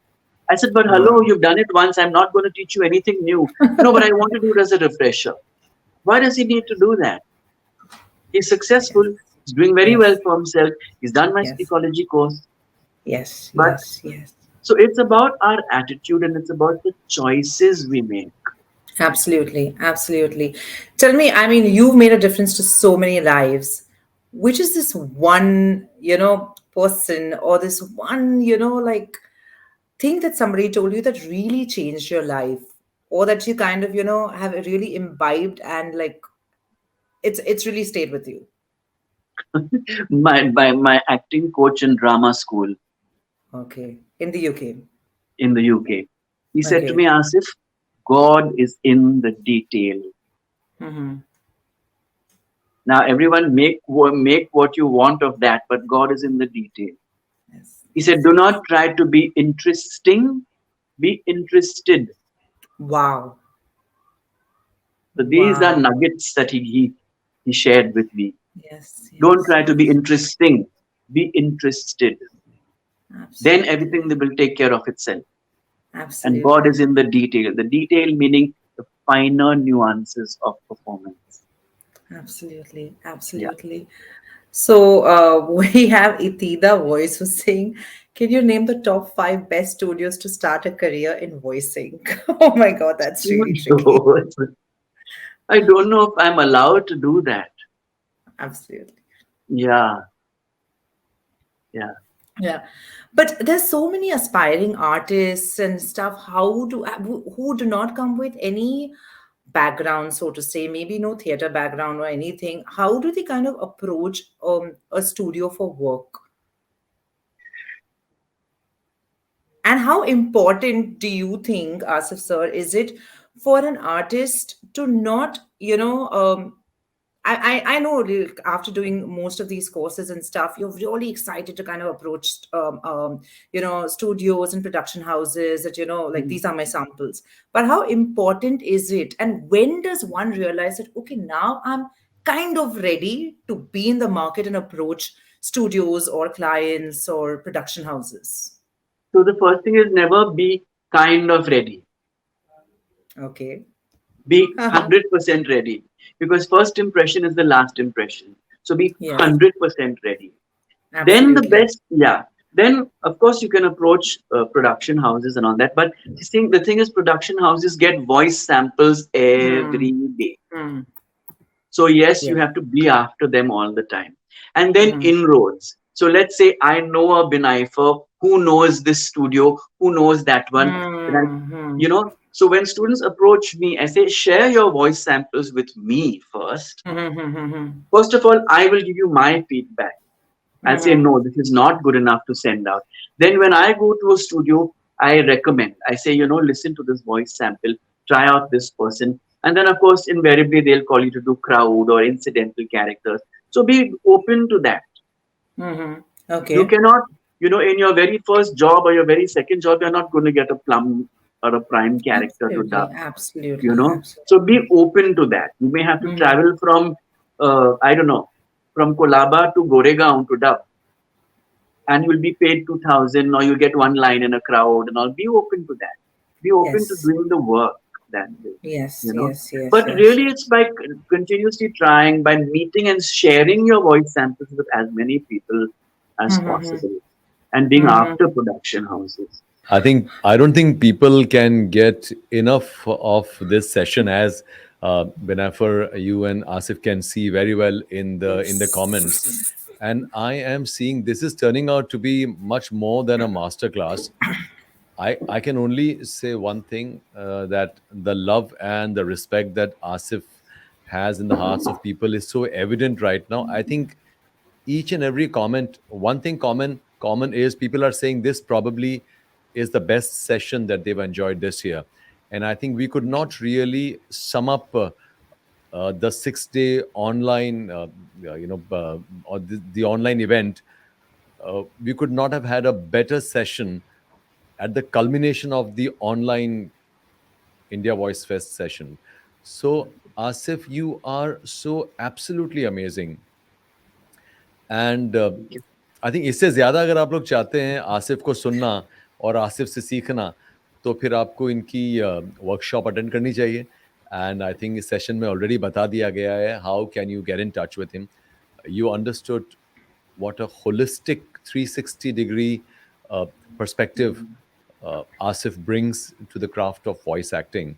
I said, but hello, Wow. you've done it once. I'm not going to teach you anything new. No, but I want to do it as a refresher. Why does he need to do that? He's successful. Yes. He's doing very well Yes. for himself. He's done my Yes. Speakology course. Yes. But Yes. Yes. so it's about our attitude and it's about the choices we make. Absolutely, absolutely. Tell me, I mean, you've made a difference to so many lives. Which is this one, person or this one, like thing that somebody told you that really changed your life or that you kind of, have really imbibed and like it's really stayed with you? My acting coach in drama school Okay. In the UK. in the UK. He said to me, Okay. Asif, God is in the detail. Mm-hmm. Now, everyone make what you want of that, but God is in the detail. Yes, He said, yes, "Do yes. not try to be interesting, be interested." Wow. So these are Wow. nuggets that he shared with me. Yes, Don't yes, try to be yes. interesting, be interested. Then everything Absolutely. will take care of itself. And God Absolutely. is in the detail. The detail meaning the finer nuances of performance. Absolutely. Yeah. Absolutely. So we have Itida Voice who's saying, can you name the top five best studios to start a career in voicing? Oh my God, that's really tricky. Studios. I don't know if I'm allowed to do that. Absolutely. Yeah, yeah. Yeah. But there's so many aspiring artists and stuff. Who do not come with any background, so to say, maybe no theater background or anything. How do they kind of approach a studio for work? And how important do you think, Asif sir, is it for an artist to not, I know like, after doing most of these courses and stuff, you're really excited to kind of approach, studios and production houses that, like Mm. these are my samples. But how important is it? And when does one realize that, okay, now I'm kind of ready to be in the market and approach studios or clients or production houses? So the first thing is never be kind of ready. Okay. Be 100% ready. Because first impression is the last impression. So be Yes, 100% ready. Then the absolutely. best, yeah. Then of course you can approach production houses and all that. But the thing is, production houses get voice samples Hmm. every day. Hmm. So yes, you Yes. have to be after them all the time. And then Hmm. inroads. So let's say I know a Binaifer who knows this studio, who knows that one. And I, Hmm. Hmm. so when students approach me, I say, share your voice samples with me first. Hmm. Hmm. Hmm. Hmm. First of all, I will give you my feedback. I'll say, Hmm. no, this is not good enough to send out. Then when I go to a studio, I recommend, I say, listen to this voice sample, try out this person. And then, of course, invariably, they'll call you to do crowd or incidental characters. So be open to that. Hmm. You Okay. cannot, in your very first job or your very second job, you're not going to get a plum or a prime character to Absolutely. dub, Absolutely. So Absolutely. be open to that. You may have to Hmm. travel from, I don't know, from Kolaba to Goregaon to dub, and you'll be paid 2,000, or you get one line in a crowd and all. Be open to that. Be open to Yes. doing the work that way, Yes. you know. Yes. Yes. But Yes. really, it's by continuously trying, by meeting and sharing your voice samples with as many people as Hmm. possible, and being Hmm. after production houses. I don't think people can get enough of this session, as Benafer, you and Asif can see very well in the comments. Yes. And I am seeing this is turning out to be much more than a masterclass. I can only say one thing, that the love and the respect that Asif has in the hearts of people is so evident right now. I think each and every comment, one thing common is people are saying this probably is the best session that they've enjoyed this year. And I think we could not really sum up the 6 day online or the online event. We could not have had a better session at the culmination of the online India Voice Fest session. So, Asif, you are so absolutely amazing. And I think इससे ज़्यादा अगर आप लोग चाहते हैं आसिफ को सुनना और आसिफ से सीखना, तो फिर आपको इनकी वर्कशॉप अटेंड करनी चाहिए. एंड आई थिंक इस सेशन में ऑलरेडी बता दिया गया है how can you get in touch with him. You understood what a holistic 360-degree perspective Asif brings to the craft of voice acting.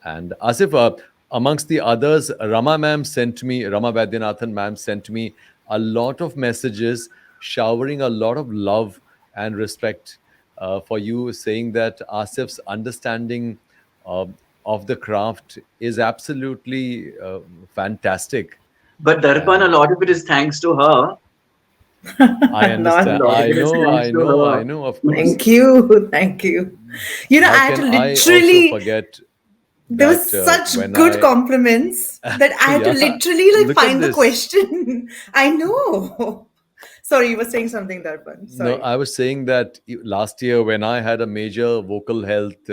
And Asif, amongst the others, Rama Vaidyanathan ma'am sent me a lot of messages showering a lot of love and respect for you, saying that Asif's understanding uh, of the craft is absolutely fantastic. But Darpan, a And lot of it is thanks to her. I A Not. understand. lot of it is thanks to her. I know, of course. Thank you. Thank you. I How had to can I also literally forget? There that was such when good I, compliments that I had to yeah, literally like look at find the this. question. I know. Sorry, you were saying something, Darpan. No, Sorry. I was saying that last year when I had a major vocal health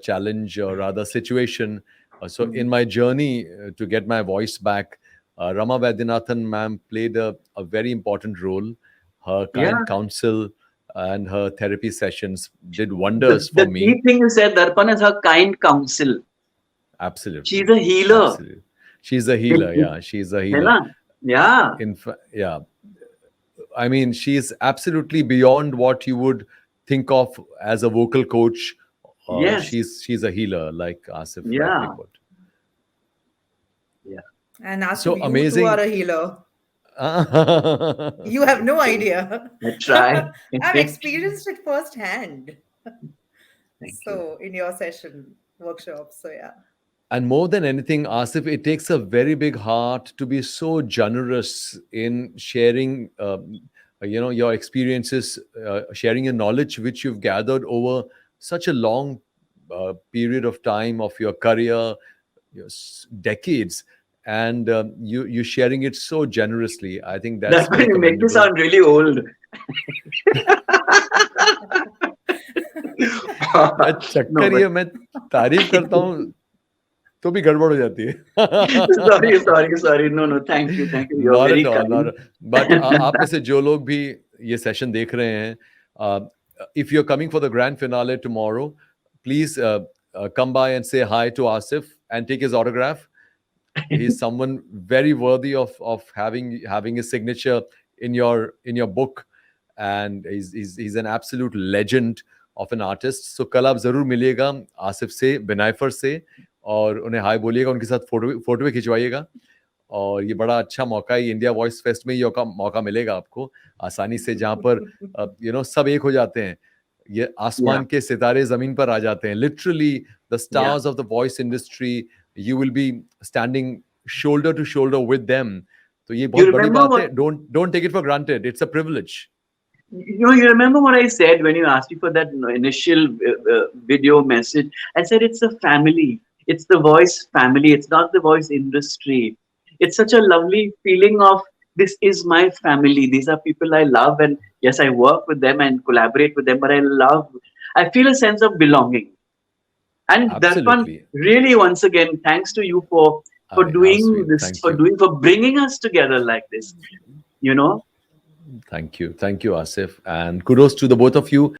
challenge, or rather situation, so in Mhm. my journey to get my voice back, Rama Vaidyanathan ma'am played a very important role. Her kind Yeah. counsel and her therapy sessions did The, wonders for the me. key thing you said, Darpan, is her kind counsel. She's Absolutely, a healer. absolutely. She's a healer. Yeah, she's a है healer. ना? Yeah. In fact, yeah, I mean, she's absolutely beyond what you would think of as a vocal coach. Yes. She's a healer, like Asif rightly Yeah. put. Yeah. And Asif, So you too are amazing. a healer. You have Thank no you. idea. I try. I've experienced it firsthand. Thank you. So, in your session workshop. So, yeah. And more than anything, Asif, it takes a very big heart to be so generous in sharing, your experiences, sharing your knowledge, which you've gathered over such a long period of time of your career, decades, and you sharing it so generously. I think that's That's why very you make me commendable. sound really old. यार No, चक्कर but ये मैं तारीफ करता हूँ तो भी गड़बड़ हो जाती है. sorry, sorry, sorry. No, no. Thank you. Thank you. You're Not at very all, not. kind. But आप में से जो लोग भी ये सेशन देख रहे हैं, if you're coming for the grand finale tomorrow, please come by and say hi to Asif and take his autograph. He's someone very worthy of having his signature in your book, and he's an absolute legend of an artist. So कल आप जरूर मिलिएगा आसिफ से, बिनाइफर से, और उन्हें हाय बोलिएगा, उनके साथ फोटो फोटो भी खिंचवाइएगा. और ये बड़ा अच्छा मौका है, इंडिया वॉइस फेस्ट में ये मौका मिलेगा आपको आसानी से, जहाँ पर सब एक हो जाते हैं. ये Yeah. आसमान के सितारे जमीन पर आ जाते हैं, literally the Yeah. Stars of the voice industry. You will be standing shoulder to shoulder with them. तो ये You बहुत बड़ी remember बात what है. Don't take it for granted. It's a privilege. you remember what I said when you asked me for that initial video message. I said it's a family. It's the voice family. It's not the voice industry. It's such a lovely feeling of this is my family. These are people I love, and yes, I work with them and collaborate with them. But I love. I feel a sense of belonging. And Darpan, Absolutely. really, once again, thanks to you for I doing sweet. this, Thank for you. doing, for bringing us together like this. You know. Thank you. Thank you, Asif. And kudos to the both of you.